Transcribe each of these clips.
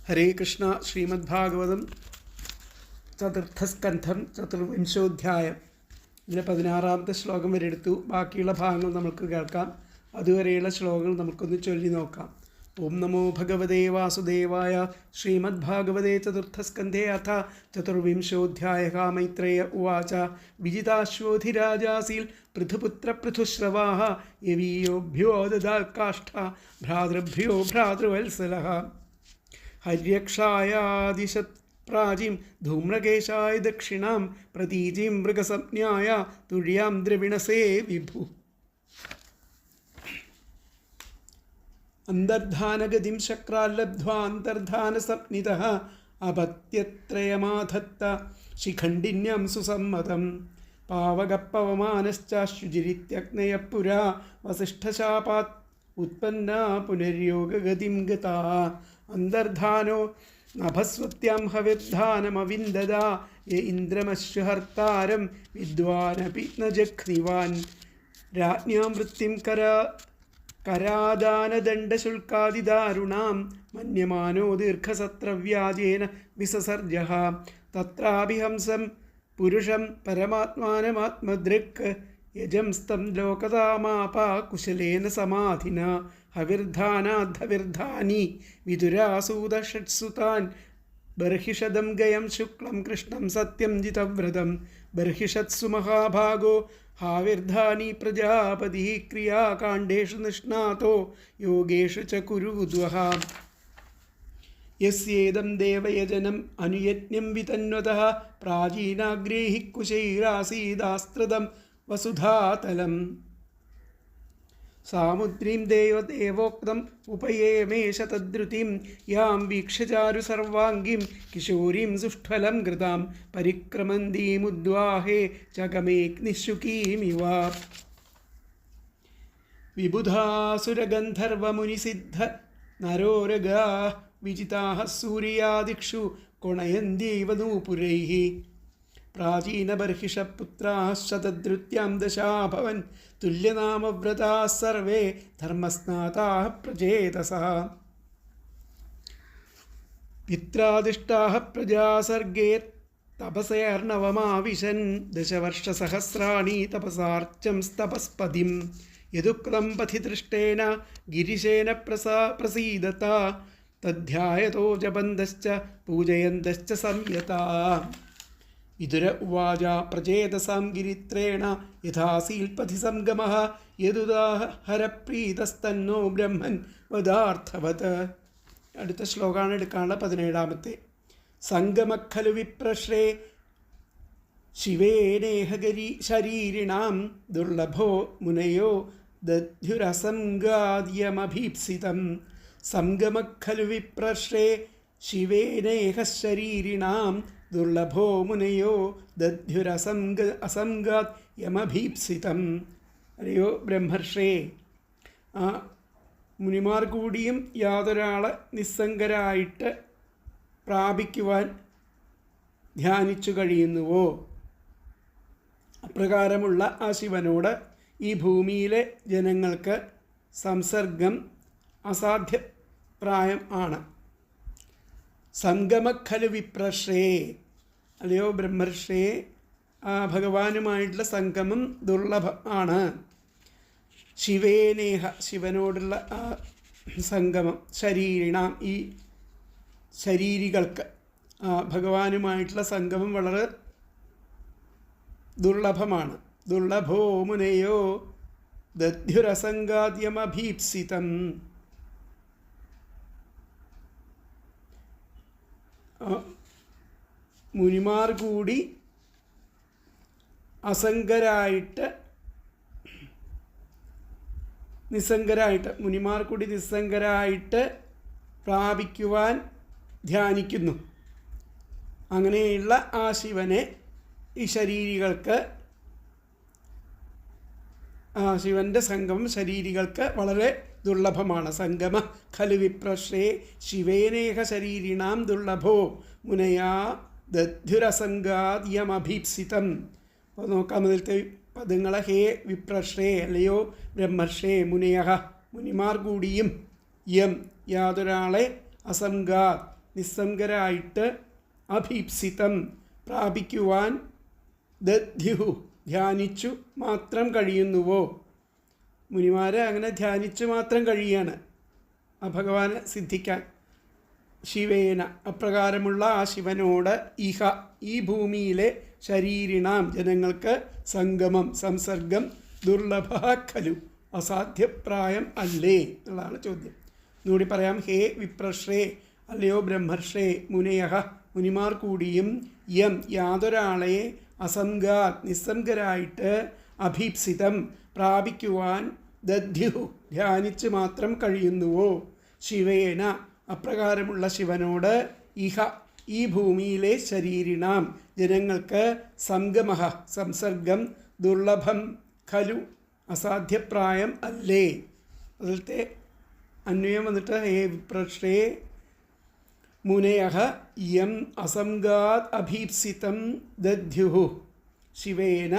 ഹരേ കൃഷ്ണ. ശ്രീമദ്ഭാഗവതം ചതുർത്ഥസ്കന്ധം ചതുർവിംശോധ്യായം. ഇതിലെ 16-ാമത്തെ ശ്ലോകം വരെ എടുത്തു. ബാക്കിയുള്ള ഭാഗങ്ങൾ നമുക്ക് കേൾക്കാം. അതുവരെയുള്ള ശ്ലോകങ്ങൾ നമുക്കൊന്ന് ചൊല്ലി നോക്കാം. ഓം നമോ ഭഗവതേ വാസുദേവായ. ശ്രീമദ്ഭാഗവതേ ചതുർത്ഥസ്കന്ധേ അഥ ചതുർവിംശോധ്യായഃ. മൈത്രേയ ഉവാച. വിജിതാശ്വോധിരാജാസീൽ പൃഥുപുത്ര പൃഥുശ്രവാः യവീയോഭ്യോ ദദാൽ കാഷ്ഠ ഭ്രാതൃഭ്യോ ഭ്രാതൃവത്സലഃ. ഹര്യക്ഷായാദിശത് പ്രാചീം ധൂമ്രകേശായ ദക്ഷിണാം പ്രതീചീം മൃഗസംജ്ഞായ തുര്യാം ദ്രവിണസേ വിഭു. അന്തർധാനഗതിം ശക്രാല്ലബ്ധ്വാന്തർധാനസംജ്ഞിതഃ അപത്യത്രയമാധത്ത ശിഖണ്ഡിന്യം സുസമ്മതം. പാവകപ്പവമാനശ്ചാശുചിരിത്യഗ്നയഃ പുരാ വസിഷ്ഠശാപാത് ഉത്പന്ന പുനര്യോഗഗതിം ഗതാ. അന്തർധാനോ നഭസ്വത്യാം ഹവിർധാനമവിന്ദദാ യ ഇന്ദ്രമശ്വഹർത്താരം വിദ്വാനപി ന ജഘ്നിവാൻ. രാജ്ഞാം വൃത്തിം കരാദാനദണ്ഡശുൽക്കാദിദാരുണാം മന്യമാനോ ദീർഘസത്രവ്യാജേന വിസസർജഃ. തത്രാഭിഹംസം പുരുഷം പരമാത്മാനമാത്മദൃക് യജംസ്തം ലോകതാമാപാ കുശലേന സമാധിന. ഹവിർധാനാദ്ധവിർധാനി വിദുരാസൂദഷട്സുതാൻ ബർഹിഷദം ഗയം ശുക്ലം കൃഷ്ണം സത്യം ജിതവ്രതം. ബർഹിഷത്സു മഹാഭാഗോ ഹാവിർധാനി പ്രജാപതി ക്രിയാകാണ്ഡേഷു നിഷ്ണാതോ യോഗേഷു ച കുരുദ്വഃ. യസ്യേദം ദേവയജനം അനുയജ്ഞം വിതന്വതഃ പ്രാചീനാഗ്രേ ഹി കുശൈരാസീദാസ്ത്രദം വസുധാതലം. സാമുദ്രീം ദേവോക്തം ഉപയേമേഷ തദ്രുതിം yam വീക്ഷ്യ Charu സർവാംഗീം കിശോരീം സുഷ്ഠലം കൃതാം പരിക്രമന്തീമുദ്വാഹേ ചകമേഗ്നിശുകീമിവ. വിബുധാസുരഗന്ധർവമുനിസിദ്ധ നരോരഗാ വിജിതാഃ സൂര്യാദിക്ഷു കൊണയന്ത്യൈവ നൂപുരൈഃ. പ്രാചീനബർഹിഷപുത്രാः ശതദ്രുത്യാം ദശാഭവൻ തുല്യനാമവ്രതാः സർവേ ധർമ്മസ്നാതാः പ്രചേതസഃ. പിത്രാദിഷ്ടാः പ്രജാസർഗേ തപസേർണവമാവിശൻ ദശവർഷസഹസ്രാണി തപസാർച്ചം തപസ്പതിം. യദുക്തം പഥി ദൃഷ്ടേന ഗിരിശേന പ്രസീദത തദ്ധ്യായതോ ജപന്തശ്ച പൂജയന്തശ്ച സംയതാ. വിദുര ഉവാച. പ്രചേതസാം ഗിരിത്രേണ യഥാസീൽപഥി സംഗമഃ യദുദാഹരപ്രീതസ്തന്നോ ബ്രഹ്മൻ വദാർത്ഥവത്. അടുത്ത ശ്ലോകമാണ് എടുക്കാനുള്ള 17-ാമത്തെ. സംഗമഖലു വിപ്രശ്രേ ശിവേനേഹഗരി ശരീരിണാം ദുർലഭോ മുനയോ ദധ്യുരസംഗാദ്യമഭീപ്സിതം. സംഗമഖലു വിപ്രശ്രേ ശിവേനേഹ ശരീരിണാം ദുർലഭോ മുനയോ ദധ്യുരസംഗാത് യമഭീപ്സിതം. അല്ലയോ ബ്രഹ്മർഷേ, ആ മുനിമാർ കൂടിയും യാതൊരാളെ നിസ്സംഗരായിട്ട് പ്രാപിക്കുവാൻ ധ്യാനിച്ചു കഴിയുന്നുവോ, അപ്രകാരമുള്ള ആ ശിവനോട് ഈ ഭൂമിയിലെ ജനങ്ങൾക്ക് സംസർഗം അസാധ്യപ്രായം ആണ്. സംഗമഖലു വിപ്രശ്രേ, അല്ലയോ ബ്രഹ്മർഷേ, ആ ഭഗവാനുമായിട്ടുള്ള സംഗമം ദുർലഭം ആണ്. ശിവേനേഹ, ശിവനോടുള്ള ആ സംഗമം ശരീരിണാം, ഈ ശരീരികൾക്ക് ആ ഭഗവാനുമായിട്ടുള്ള സംഗമം വളരെ ദുർലഭമാണ്. ദുർലഭോ മുനയോ ദധ്യുരസംഗാദ്യമഭീപ്സിതം. മുനിമാർ കൂടി നിസ്സംഗരായിട്ട് പ്രാപിക്കുവാൻ ധ്യാനിക്കുന്നു. അങ്ങനെയുള്ള ആ ശിവനെ ഈ ശരീരികൾക്ക്, ആ ശിവൻ്റെ സംഗമം ശരീരികൾക്ക് വളരെ ദുർലഭമാണ്. സംഗമ ഖലു വിപ്രശ്രേ ശിവേനേഹ ശരീരിണാം ദുർലഭോ മുനയാ ദധ്യുരസംഗാദ്യമഭീപ്സിതം. അപ്പോൾ നോക്കാം അതിലത്തെ പദങ്ങളെ. ഹേ വിപ്രശ്രേ, അല്ലയോ ബ്രഹ്മർഷേ, മുനയഃ, മുനിമാർ കൂടിയും, യം, യാതൊരാളെ, അസംഗാത്, നിസ്സംഗരായിട്ട് അഭീപ്സിതം പ്രാപിക്കുവാൻ ദദ്യുഹു ധ്യാനിച്ചു മാത്രം കഴിയുന്നുവോ. മുനിമാരെ അങ്ങനെ ധ്യാനിച്ചു മാത്രം കഴിയാണ് ആ ഭഗവാനെ സിദ്ധിക്കാൻ. ശിവേന അപ്രകാരമുള്ള ആ ശിവനോട് ഇഹ ഈ ഭൂമിയിലെ ശരീരിണാം ജനങ്ങൾക്ക് സംഗമം സംസർഗം ദുർലഭ ഖലു അസാധ്യപ്രായം അല്ലേ എന്നുള്ളതാണ് ചോദ്യം. ഒന്നുകൂടി പറയാം. ഹേ വിപ്രശ്രേ അല്ലയോ ബ്രഹ്മർഷേ മുനയഹ മുനിമാർ കൂടിയും യം യാതൊരാളെ അസംഗാത് നിസ്സംഗരായിട്ട് അഭീപ്സിതം പ്രാപിക്കുവാൻ ദദ്യു ധ്യാനിച്ച് മാത്രം കഴിയുന്നുവോ. ശിവേന അപ്രകാരമുള്ള ശിവനോട് ഇഹ ഈ ഭൂമിയിലെ ശരീരിണാം ജനങ്ങൾക്ക് സംഗമ സംസർഗം ദുർലഭം ഖലു അസാധ്യപ്രായം അല്ലേ. അതിലത്തെ അന്വയം വന്നിട്ട് ഹേ വിപ്രശ്രേ മുനയഃ യം അസംഗാത് അഭീപ്സിതം ദദ്യുഃ ശിവേന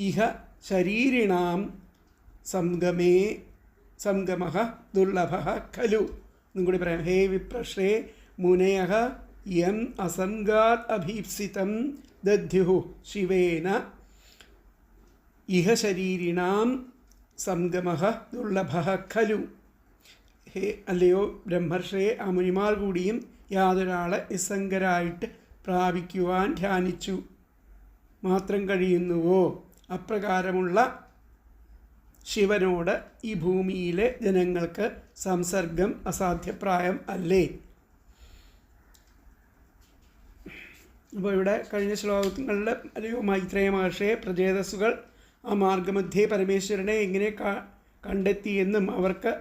ഇഹ ശരീരിണാം സംഗമഃ ദുർലഭഃ ഖലു. എന്നും കൂടി പറയാം. ഹേ വിപ്രശ്രേ മുനയഃ യം അസംഗാത് അഭീപ്സിതം ദദ്യുഃ ശിവേന ഇഹ ശരീരിണാം സംഗമഃ ദുർലഭഃ ഖലു. ഹേ അല്ലയോ ബ്രഹ്മർഷയെ ആ മുനിമാർ കൂടിയും യാതൊരാളെ നിസ്സംഗരായിട്ട് പ്രാപിക്കുവാൻ ധ്യാനിച്ചു മാത്രം കഴിയുന്നുവോ. അപ്രകാരമുള്ള ശിവനോട് ഈ ഭൂമിയിലെ ജനങ്ങൾക്ക് സംസർഗം അസാധ്യപ്രായം അല്ലേ. അപ്പോൾ ഇവിടെ കഴിഞ്ഞ ശ്ലോകങ്ങളിൽ അല്ലയോ മൈത്രേയ മഹർഷിയെ പ്രചേതസ്സുകൾ ആ മാർഗമധ്യേ പരമേശ്വരനെ എങ്ങനെ കണ്ടെത്തിയെന്നും അവർക്ക്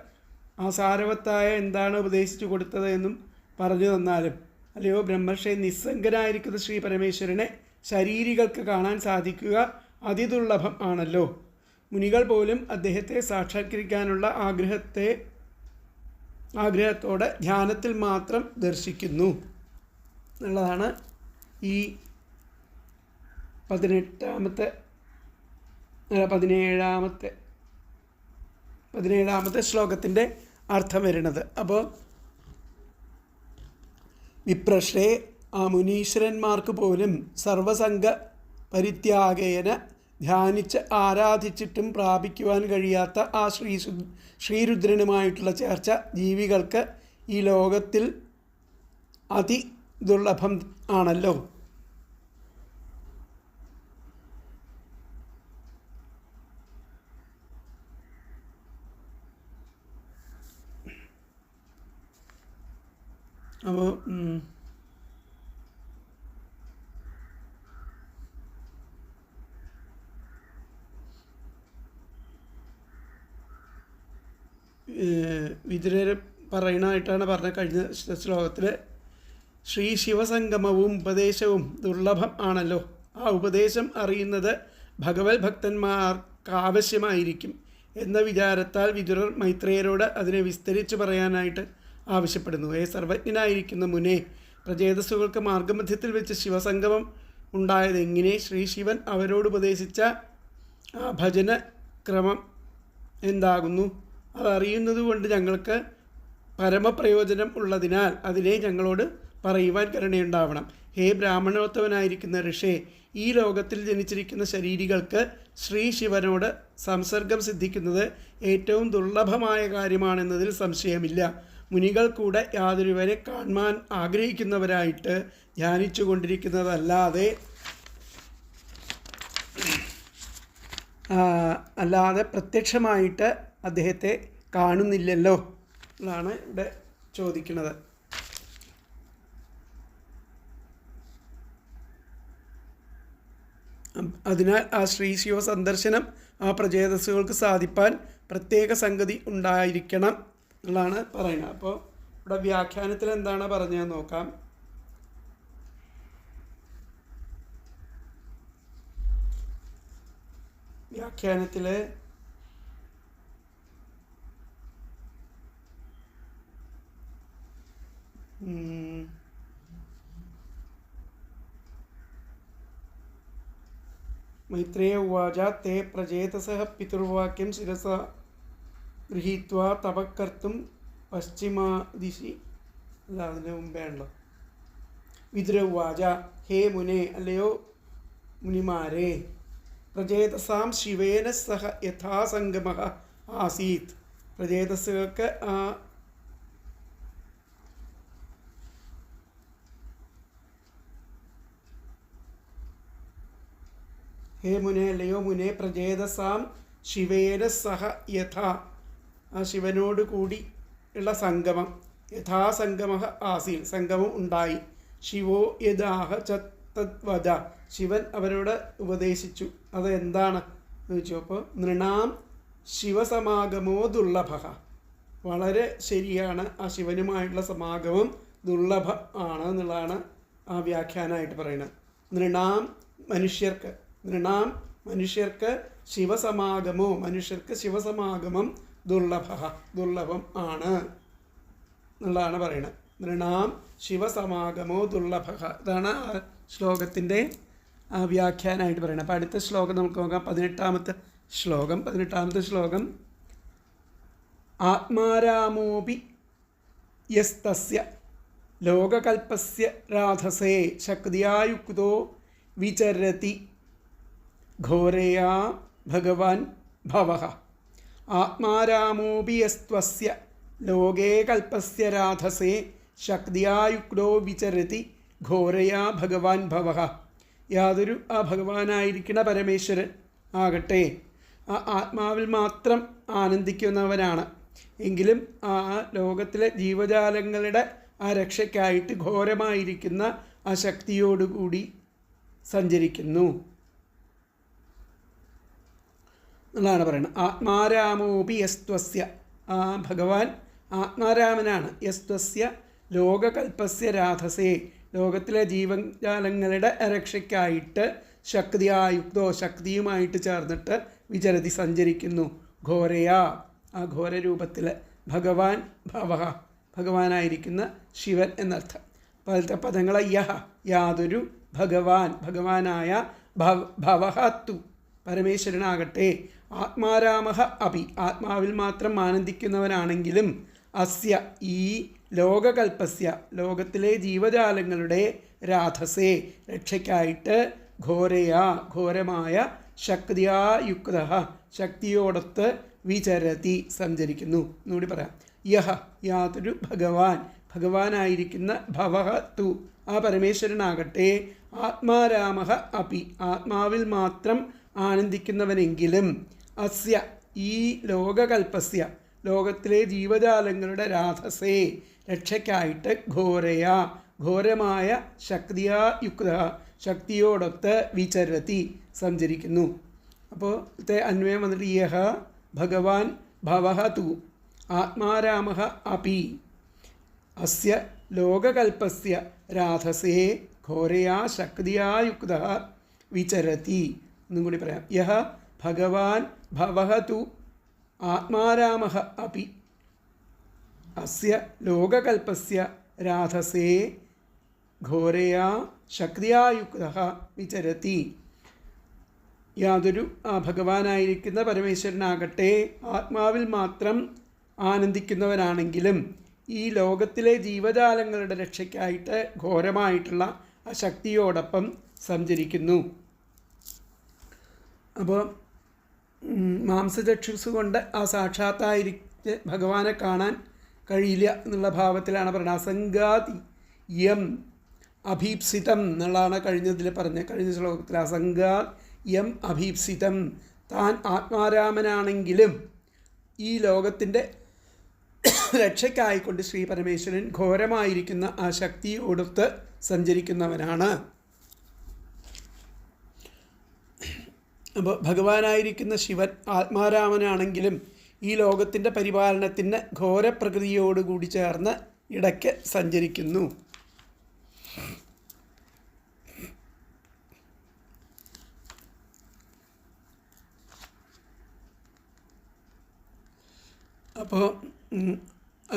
ആ സാരവത്തായ എന്താണ് ഉപദേശിച്ചു കൊടുത്തത് എന്നും പറഞ്ഞു തന്നാലും അല്ലയോ ബ്രഹ്മർഷി നിസ്സംഗനായിരിക്കുന്ന ശ്രീ പരമേശ്വരനെ ശരീരികൾക്ക് കാണാൻ സാധിക്കുക അതിദുർലഭം ആണല്ലോ. മുനികൾ പോലും അദ്ദേഹത്തെ സാക്ഷാത്കരിക്കാനുള്ള ആഗ്രഹത്തോടെ ധ്യാനത്തിൽ മാത്രം ദർശിക്കുന്നു എന്നുള്ളതാണ് ഈ 17ാമത്തെ ശ്ലോകത്തിൻ്റെ അർത്ഥം വരുന്നത്. അപ്പോൾ വിപ്രശ്രേ ആ മുനീശ്വരന്മാർക്ക് പോലും സർവസംഗ പരിത്യാഗേന ധ്യാനിച്ച് ആരാധിച്ചിട്ടും പ്രാപിക്കുവാൻ കഴിയാത്ത ആ ശ്രീരുദ്രനുമായിട്ടുള്ള ചേർച്ച ജീവികൾക്ക് ഈ ലോകത്തിൽ അതിദുർലഭം ആണല്ലോ. അപ്പോൾ വിതുരർ പറയണതായിട്ടാണ് പറഞ്ഞത് കഴിഞ്ഞ ശ്ലോകത്തിൽ. ശ്രീ ശിവസംഗമവും ഉപദേശവും ദുർലഭം ആണല്ലോ. ആ ഉപദേശം അറിയുന്നത് ഭഗവത് ഭക്തന്മാർക്കാവശ്യമായിരിക്കും എന്ന വിചാരത്താൽ വിതുരർ മൈത്രേയരോട് അതിനെ വിസ്തരിച്ച് പറയാനായിട്ട് ആവശ്യപ്പെടുന്നു. സർവജ്ഞനായിരിക്കുന്ന മുനെ, പ്രചേതസ്സുകൾക്ക് മാർഗമധ്യത്തിൽ വെച്ച് ശിവസംഗമം ഉണ്ടായതെങ്ങനെ? ശ്രീ ശിവൻ അവരോട് ഉപദേശിച്ച ആ ഭജന ക്രമം എന്താകുന്നു? അതറിയുന്നത് കൊണ്ട് ഞങ്ങൾക്ക് പരമപ്രയോജനം ഉള്ളതിനാൽ അതിനെ ഞങ്ങളോട് പറയുവാൻ കരുണയുണ്ടാവണം. ഹേ ബ്രാഹ്മണോത്തമനായിരിക്കുന്ന ഋഷേ, ഈ ലോകത്തിൽ ജനിച്ചിരിക്കുന്ന ശരീരികൾക്ക് ശ്രീ ശിവനോട് സംസർഗം സിദ്ധിക്കുന്നത് ഏറ്റവും ദുർലഭമായ കാര്യമാണെന്നതിൽ സംശയമില്ല. മുനികൾ കൂടെ യാതൊരുവരെ കാണുവാൻ ആഗ്രഹിക്കുന്നവരായിട്ട് ധ്യാനിച്ചു കൊണ്ടിരിക്കുന്നതല്ലാതെ പ്രത്യക്ഷമായിട്ട് അദ്ദേഹത്തെ കാണുന്നില്ലല്ലോ എന്നാണ് ഇവിടെ ചോദിക്കുന്നത്. അതിനാൽ ആ ശ്രീ ശിവ സന്ദർശനം ആ പ്രചേതസ്സുകൾക്ക് സാധിപ്പാൻ പ്രത്യേക സംഗതി ഉണ്ടായിരിക്കണം എന്നുള്ളതാണ് പറയുന്നത്. അപ്പോൾ ഇവിടെ വ്യാഖ്യാനത്തിൽ എന്താണ് പറഞ്ഞതെന്ന് നോക്കാം. വ്യാഖ്യാനത്തിൽ മൈത്രേയ ഉവാച തേ പ്രചേതസഃ പിതൃവാക്യം ശിരസാ ഗൃഹീത്വാ തപ കർത്തും പശ്ചിമാദിശി അല്ല അതിന് മുമ്പേ ആണല്ലോ. വിതുരവാച ഹേ മുനെ, അല്ലയോ മുനിമാരെ, പ്രചേതസാം ശിവേന സഹ യഥാസംഗമ ആസീത്. പ്രചേതസ്സുകൾക്ക് ഹേ മുനെ, അല്ലയോ മുനെ, പ്രചേതസാം ശിവേന സഹ യഥാ, ആ ശിവനോട് കൂടി ഉള്ള സംഗമം, യഥാസംഗമ ആസീൽ, സംഗമം ഉണ്ടായി. ശിവോ യദാഹ ചതദ്വദ, ശിവൻ അവരോട് ഉപദേശിച്ചു. അത് എന്താണ് എന്ന് ചോദിച്ചു. അപ്പോൾ നൃണാം ശിവസമാഗമോ ദുർലഭ, വളരെ ശരിയാണ്, ആ ശിവനുമായിട്ടുള്ള സമാഗമം ദുർലഭ ആണ് എന്നുള്ളതാണ് ആ വ്യാഖ്യാനമായിട്ട് പറയുന്നത്. നൃണാം മനുഷ്യർക്ക് ശിവസമാഗമോ, മനുഷ്യർക്ക് ശിവസമാഗമം ദുർലഭം ആണ് എന്നുള്ളതാണ് പറയുന്നത്. നൃണാം ശിവസമാഗമോ ദുർലഭ, ഇതാണ് ആ ശ്ലോകത്തിൻ്റെ ആ വ്യാഖ്യാനമായിട്ട് പറയുന്നത്. അപ്പോൾ അടുത്ത ശ്ലോകം നമുക്ക് നോക്കാം. 18ാമത്തെ ശ്ലോകം. ആത്മാരാമോപി യസ്തസ്യ ലോകകൽപ്പസ്യ രാധസേ ശക്തിയായുക്തോ വിചരതി ഘോരയാ ഭഗവാൻ ഭവഃ. ആത്മാരാമോപി യസ്ത്വസ്യ ലോകേ കൽപ്പസ്യ രാധസേ ശക്തിയായുക്തോ വിചരതി ഘോരയാ ഭഗവാൻ ഭവഃ. യാതൊരു ആ ഭഗവാനായിരിക്കുന്ന പരമേശ്വരൻ ആകട്ടെ ആ ആത്മാവിൽ മാത്രം ആനന്ദിക്കുന്നവനാണ്. എങ്കിലും ആ ലോകത്തിലെ ജീവജാലങ്ങളുടെ ആ രക്ഷയ്ക്കായിട്ട് ഘോരമായിരിക്കുന്ന ആ ശക്തിയോടുകൂടി സഞ്ചരിക്കുന്നു എന്നാണ് പറയുന്നത്. ആത്മാരാമോപി യസ്ത്വസ്യ, ആ ഭഗവാൻ ആത്മാരാമനാണ്. യസ്ത്വസ്യ ലോകകൽപ്പസ്യ രാധസേ, ലോകത്തിലെ ജീവജാലങ്ങളുടെ രക്ഷയ്ക്കായിട്ട് ശക്തിയായുക്തോ, ശക്തിയുമായിട്ട് ചേർന്നിട്ട് വിചരതി സഞ്ചരിക്കുന്നു. ഘോരയാ, ആ ഘോരരൂപത്തിൽ ഭഗവാൻ ഭവഃ, ഭഗവാനായിരിക്കുന്ന ശിവൻ എന്നർത്ഥം. അതിലത്തെ പദങ്ങൾ യഹ, യാതൊരു, ഭഗവാനായ ഭവഃ തു, പരമേശ്വരനാകട്ടെ, ആത്മാരാമഃ അപി, ആത്മാവിൽ മാത്രം ആനന്ദിക്കുന്നവനാണെങ്കിലും, അസ്യ, ഈ ലോകകൽപ്പസ്യ, ലോകത്തിലെ ജീവജാലങ്ങളുടെ രാധസേ, രക്ഷയ്ക്കായിട്ട് ഘോരയാ, ഘോരമായ ശക്തിയായുക്ത, ശക്തിയോടൊത്ത് വിചരതി, സഞ്ചരിക്കുന്നു. എന്നുകൂടി പറയാം. യഹ, യാതൊരു, ഭഗവാനായിരിക്കുന്ന ഭവഃ തു, ആ പരമേശ്വരനാകട്ടെ, ആത്മാരാമഃ അപി, ആത്മാവിൽ മാത്രം ആനന്ദിക്കുന്നവനെങ്കിലും, അസ്യ, ഈ ലോകകൽപ്പസ്യ, ലോകത്തിലെ ജീവജാലങ്ങളുടെ രാധസേ, രക്ഷയ്ക്കായിട്ട് ഘോരയാ, ഘോരമായ ശക്തിയായുക്ത, ശക്തിയോടൊത്ത് വിചരതി, സഞ്ചരിക്കുന്നു. അപ്പോൾ ഇത്തെ അന്വയം വന്നിട്ട് യഹ ഭഗവാൻ ഭവഃ തു ആത്മാരാമഃ അപി അസ്യ ലോകകൽപ്പസ്യ രാധസേ ഘോരയാ ശക്തിയായുക്ത വിചരതി. എന്നും കൂടി പറയാം. യഹ ഭഗവാൻ ഭവഃ തു ആത്മാരാമഃ അപി അസ്യ ലോകകൽപ്പസ്യ രാധസേ ഘോരയാ ശക്തിയായുക്ത വിചരതി. യാതൊരു ഭഗവാനായിരിക്കുന്ന പരമേശ്വരനാകട്ടെ ആത്മാവിൽ മാത്രം ആനന്ദിക്കുന്നവനാണെങ്കിലും ഈ ലോകത്തിലെ ജീവജാലങ്ങളുടെ രക്ഷയ്ക്കായിട്ട് ഘോരമായിട്ടുള്ള ആ ശക്തിയോടൊപ്പം സഞ്ചരിക്കുന്നു. അപ്പോൾ മാംസചക്ഷുസ് കൊണ്ട് ആ സാക്ഷാത്തായിരിക്കെ ഭഗവാനെ കാണാൻ കഴിയില്ല എന്നുള്ള ഭാവത്തിലാണ് പറയുന്നത്. അസംഗാതി യം അഭീപ്സിതം എന്നുള്ളതാണ് കഴിഞ്ഞ ശ്ലോകത്തിൽ. അസംഗാ യം അഭീപ്സിതം, താൻ ആത്മാരാമനാണെങ്കിലും ഈ ലോകത്തിൻ്റെ രക്ഷയ്ക്കായിക്കൊണ്ട് ശ്രീ പരമേശ്വരൻ ഘോരമായിരിക്കുന്ന ആ ശക്തിയോടൊത്ത് സഞ്ചരിക്കുന്നവനാണ്. അപ്പോൾ ഭഗവാനായിരിക്കുന്ന ശിവൻ ആത്മാരാമനാണെങ്കിലും ഈ ലോകത്തിൻ്റെ പരിപാലനത്തിന് ഘോരപ്രകൃതിയോടുകൂടി ചേർന്ന് ഇടയ്ക്ക് സഞ്ചരിക്കുന്നു. അപ്പോൾ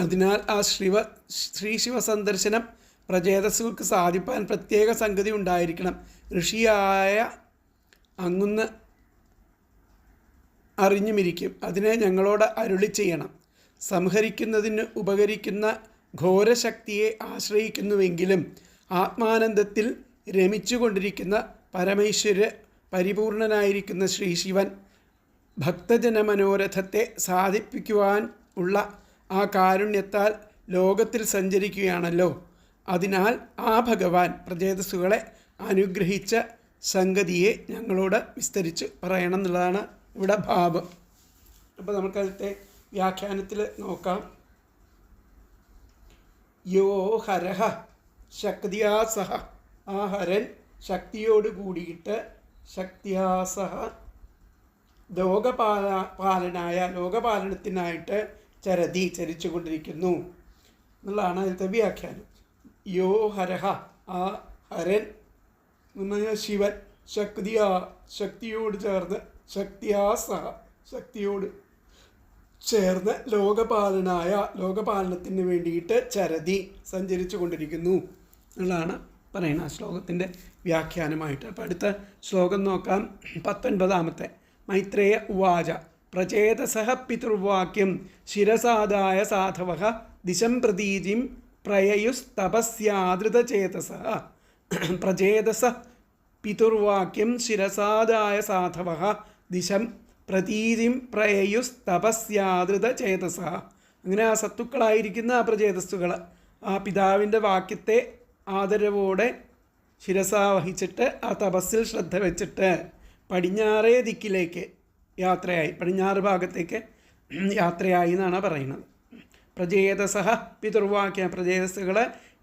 അതിനാൽ ആ ശ്രീ ശിവ സന്ദർശനം പ്രചേതസ്സുകൾക്ക് സാധിപ്പാൻ പ്രത്യേക സംഗതി ഉണ്ടായിരിക്കണം. ഋഷിയായ അങ്ങുന്ന് അറിഞ്ഞുമിരിക്കും, അതിനെ ഞങ്ങളോട് അരുളി ചെയ്യണം. സംഹരിക്കുന്നതിന് ഉപകരിക്കുന്ന ഘോരശക്തിയെ ആശ്രയിക്കുന്നുവെങ്കിലും ആത്മാനന്ദത്തിൽ രമിച്ചുകൊണ്ടിരിക്കുന്ന പരമേശ്വര പരിപൂർണനായിരിക്കുന്ന ശ്രീ ശിവൻ ഭക്തജന മനോരഥത്തെ സാധിപ്പിക്കുവാൻ ഉള്ള ആ കാരുണ്യത്താൽ ലോകത്തിൽ സഞ്ചരിക്കുകയാണല്ലോ. അതിനാൽ ആ ഭഗവാൻ പ്രചേതസ്സുകളെ അനുഗ്രഹിച്ച സംഗതിയെ ഞങ്ങളോട് വിസ്തരിച്ച് പറയണം എന്നുള്ളതാണ് ഇവിടെ ഭാവം. അപ്പോൾ നമുക്കതിലത്തെ വ്യാഖ്യാനത്തിൽ നോക്കാം. യോ ഹരഹ ശക്തിയാ സഹ, ആ ഹരൻ ശക്തിയോട് കൂടിയിട്ട് ശക്തിയാ സഹ ലോകപാലനത്തിനായിട്ട് ചരിച്ചു കൊണ്ടിരിക്കുന്നു എന്നുള്ളതാണ് അതിലത്തെ വ്യാഖ്യാനം. യോ ഹരഹ, ആ ഹരൻ ശിവൻ ശക്തിയോട് ചേർന്ന് ശക്തിയാ സഹ ശക്തിയോട് ചേർന്ന് ലോകപാലനത്തിന് വേണ്ടിയിട്ട് സഞ്ചരിച്ചു കൊണ്ടിരിക്കുന്നു എന്നുള്ളതാണ് പറയുന്നത് ശ്ലോകത്തിൻ്റെ വ്യാഖ്യാനമായിട്ട്. അപ്പോൾ അടുത്ത ശ്ലോകം നോക്കാം. 19 മൈത്രേയ ഉവാച പ്രചേതസഃ പിതൃവാക്യം ശിരസാദായ സാധവഃ ദിശം പ്രതീജിം പ്രയയുസ്തപസ്യാദൃതചേതസഃ. പ്രചേതസഃ പിതൃവാക്യം ശിരസാദായ സാധവഃ ദിശം പ്രതീതിം പ്രയയുസ്തപസ്യാദൃതചേതസഃ. അങ്ങനെ ആ സത്തുക്കളായിരിക്കുന്ന ആ പ്രചേതസ്സുകൾ ആ പിതാവിൻ്റെ വാക്യത്തെ ആദരവോടെ ശിരസാവഹിച്ചിട്ട് ആ തപസ്സിൽ ശ്രദ്ധ വെച്ചിട്ട് പടിഞ്ഞാറേ ദിക്കിലേക്ക് യാത്രയായി, പടിഞ്ഞാറ് ഭാഗത്തേക്ക് യാത്രയായി എന്നാണ് പറയുന്നത്. പ്രചേതസഃ പിതൃവാക്യ, പ്രചേതസ്സുകൾ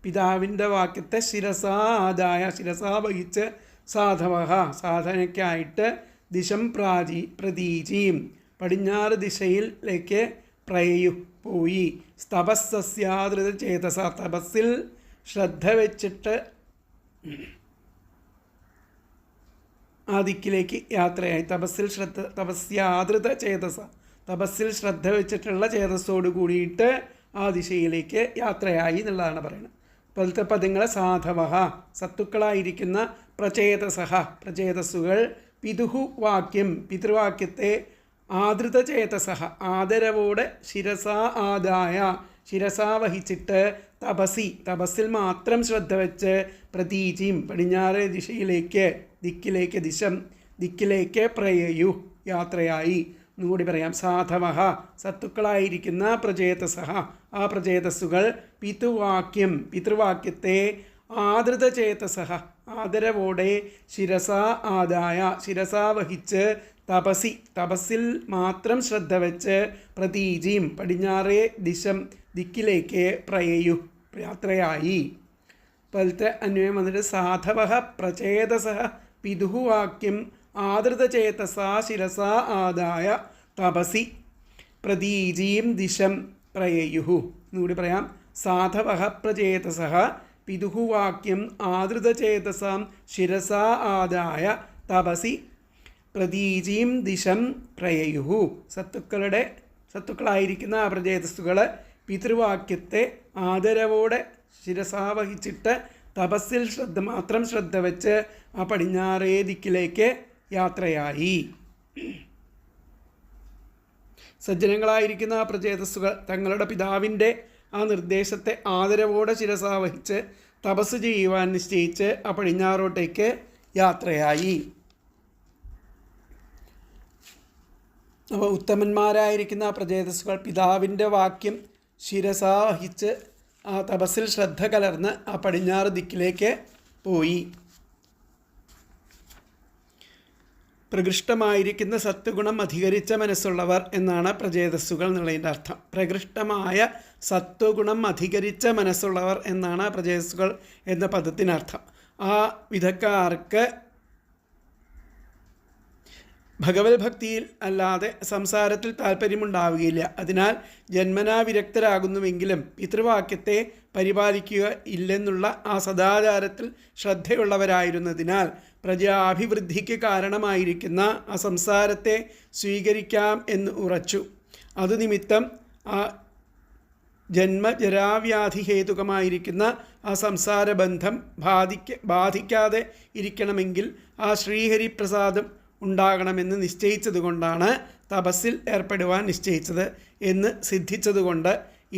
പിതാവിൻ്റെ വാക്യത്തെ ശിരസാവഹിച്ച് സാധവഃ സാധനയ്ക്കായിട്ട് ദിശം പ്രതീചീം പടിഞ്ഞാറ് ദിശയിലേക്ക് പോയി. തപസ്സസ്യാദൃത ചേതസ, തപസ്സിൽ ശ്രദ്ധ വെച്ചിട്ട് ആ ദിക്കിലേക്ക് യാത്രയായി. തപസ്യാദൃത ചേതസ, തപസ്സിൽ ശ്രദ്ധ വെച്ചിട്ടുള്ള ചേതസ്സോട് കൂടിയിട്ട് ആ ദിശയിലേക്ക് യാത്രയായി എന്നുള്ളതാണ് പറയുന്നത്. പോലത്തെ പദങ്ങൾ സാധവഃ സത്തുക്കളായിരിക്കുന്ന പ്രചേതസഃ പ്രചേതസ്സുകൾ പിതുഹു വാക്യം പിതൃവാക്യത്തെ ആദൃത ചേതസഃ ആദരവോടെ ശിരസാവഹിച്ചിട്ട് തപസ്സിൽ മാത്രം ശ്രദ്ധ വെച്ച് പ്രതീചിം പടിഞ്ഞാറേ ദിക്കിലേക്ക് പ്രയയു യാത്രയായി. എന്നുകൂടി പറയാം. സാധവഃ സത്തുക്കളായിരിക്കുന്ന പ്രചേതസഃ ആ പ്രചേതസ്സുകൾ പിതൃവാക്യത്തെ ആദൃത ചേതസഃ ആദരവോടെ ശിരസാവഹിച്ച് തപസ്സിൽ മാത്രം ശ്രദ്ധ വെച്ച് പ്രതീചിം പടിഞ്ഞാറേ ദിക്കിലേക്ക് യാത്രയായി. പോലത്തെ അന്വയം വന്നിട്ട് സാധവഃ പ്രചേതസഃ പിതുഹു വാക്യം ആദൃതചേതസാ ശിരസാ ആദായ തപസി പ്രതീചീം ദിശം പ്രയയുഹു. എന്നുകൂടി പറയാം. സാധവഃ പ്രചേതസഃ പിതുഹു വാക്യം ആദൃതചേതസാം ശിരസാ ആദായ തപസി പ്രതീചീം ദിശം പ്രയയുഹു. സത്തുക്കളായിരിക്കുന്ന ആ പ്രചേതസ്സുകൾ പിതൃവാക്യത്തെ ആദരവോടെ ശിരസാവഹിച്ചിട്ട് തപസ്സിൽ മാത്രം ശ്രദ്ധ വെച്ച് ആ പടിഞ്ഞാറേ ദിക്കിലേക്ക് യാത്രയായി. സജ്ജനങ്ങളായിരിക്കുന്ന ആ പ്രചേതസ്സുകൾ തങ്ങളുടെ പിതാവിൻ്റെ ആ നിർദ്ദേശത്തെ ആദരവോടെ ശിരസാവഹിച്ച് തപസ് ചെയ്യുവാൻ നിശ്ചയിച്ച് ആ പടിഞ്ഞാറോട്ടേക്ക് യാത്രയായി. അപ്പോൾ ഉത്തമന്മാരായിരിക്കുന്ന ആ പ്രചേതസ്സുകൾ പിതാവിൻ്റെ വാക്യം ശിരസാവഹിച്ച് ആ തപസ്സിൽ ശ്രദ്ധ കലർന്ന് ആ പടിഞ്ഞാറ് ദിക്കിലേക്ക് പോയി. പ്രകൃഷ്ടമായിരിക്കുന്ന സത്വഗുണം അധികരിച്ച മനസ്സുള്ളവർ എന്നാണ് പ്രചേതസ്സുകൾ എന്നുള്ളതിൻ്റെ അർത്ഥം. പ്രകൃഷ്ടമായ സത്വഗുണം അധികരിച്ച മനസ്സുള്ളവർ എന്നാണ് പ്രചേതസ്സുകൾ എന്ന പദത്തിനർത്ഥം. ആ വിധക്കാർക്ക് ഭഗവത് ഭക്തിയിൽ അല്ലാതെ സംസാരത്തിൽ താല്പര്യമുണ്ടാവുകയില്ല. അതിനാൽ ജന്മനാ വിരക്തരാകുന്നുവെങ്കിലും പിതൃവാക്യത്തെ പരിപാലിക്കുക ഇല്ലെന്നുള്ള ആ സദാചാരത്തിൽ ശ്രദ്ധയുള്ളവരായിരുന്നതിനാൽ പ്രജാഭിവൃദ്ധിക്ക് കാരണമായിരിക്കുന്ന ആ സംസാരത്തെ സ്വീകരിക്കാം എന്ന് ഉറച്ചു. അതുനിമിത്തം ആ ജന്മജരാവ്യാധി ഹേതുകമായിരിക്കുന്ന ആ സംസാരബന്ധം ബാധിക്കാതെ ഇരിക്കണമെങ്കിൽ ആ ശ്രീഹരിപ്രസാദം ഉണ്ടാകണമെന്ന് നിശ്ചയിച്ചതുകൊണ്ടാണ് തപസ്സിൽ ഏർപ്പെടുവാൻ നിശ്ചയിച്ചത് എന്ന് സിദ്ധിച്ചതുകൊണ്ട്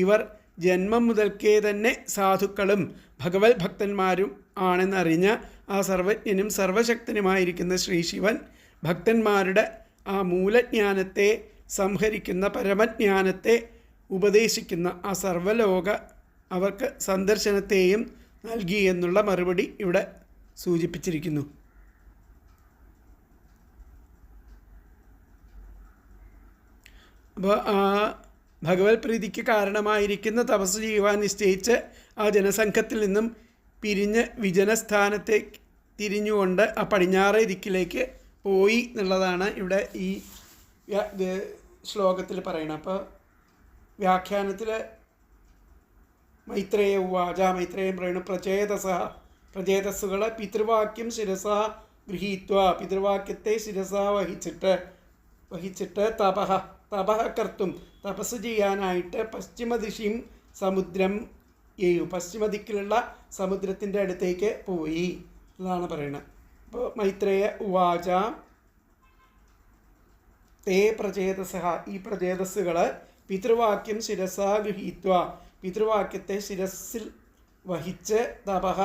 ഇവർ ജന്മം മുതൽക്കേ തന്നെ സാധുക്കളും ഭഗവത് ഭക്തന്മാരും ആണെന്നറിഞ്ഞ ആ സർവജ്ഞനും സർവശക്തനുമായിരിക്കുന്ന ശ്രീ ശിവൻ ഭക്തന്മാരുടെ ആ മൂലജ്ഞാനത്തെ സംഹരിക്കുന്ന പരമജ്ഞാനത്തെ ഉപദേശിക്കുന്ന ആ സർവലോക അവർക്ക് സന്ദർശനത്തെയും നൽകി എന്നുള്ള മറുപടി ഇവിടെ സൂചിപ്പിച്ചിരിക്കുന്നു. അപ്പോൾ ആ ഭഗവത് പ്രീതിക്ക് കാരണമായിരിക്കുന്ന തപസ് ചെയ്യുവാൻ നിശ്ചയിച്ച് ആ ജനസംഘത്തിൽ നിന്നും പിരിഞ്ഞ് വിജനസ്ഥാനത്തെ തിരിഞ്ഞുകൊണ്ട് ആ പടിഞ്ഞാറേ ദിക്കിലേക്ക് പോയി എന്നുള്ളതാണ് ഇവിടെ ഈ ശ്ലോകത്തിൽ പറയുന്നത്. അപ്പോൾ വ്യാഖ്യാനത്തിൽ മൈത്രേയ ഉവാച, മൈത്രേയം പറയുന്നു പ്രചേതസ്സുകൾ പിതൃവാക്യം ശിരസ ഗൃഹീത്വ, പിതൃവാക്യത്തെ ശിരസ വഹിച്ചിട്ട് തപഃ കർത്തും തപസ് ചെയ്യാനായിട്ട് പശ്ചിമദിശയും സമുദ്രം പശ്ചിമദിക്കിലുള്ള സമുദ്രത്തിൻ്റെ അടുത്തേക്ക് പോയി എന്നാണ് പറയുന്നത്. അപ്പോൾ മൈത്രേയ ഉവാച തേ പ്രചേതസഃ, ഈ പ്രചേതസ്സുകൾ പിതൃവാക്യം ശിരസാ ഗൃഹീത്വ, പിതൃവാക്യത്തെ ശിരസ്സിൽ വഹിച്ച് തപഃ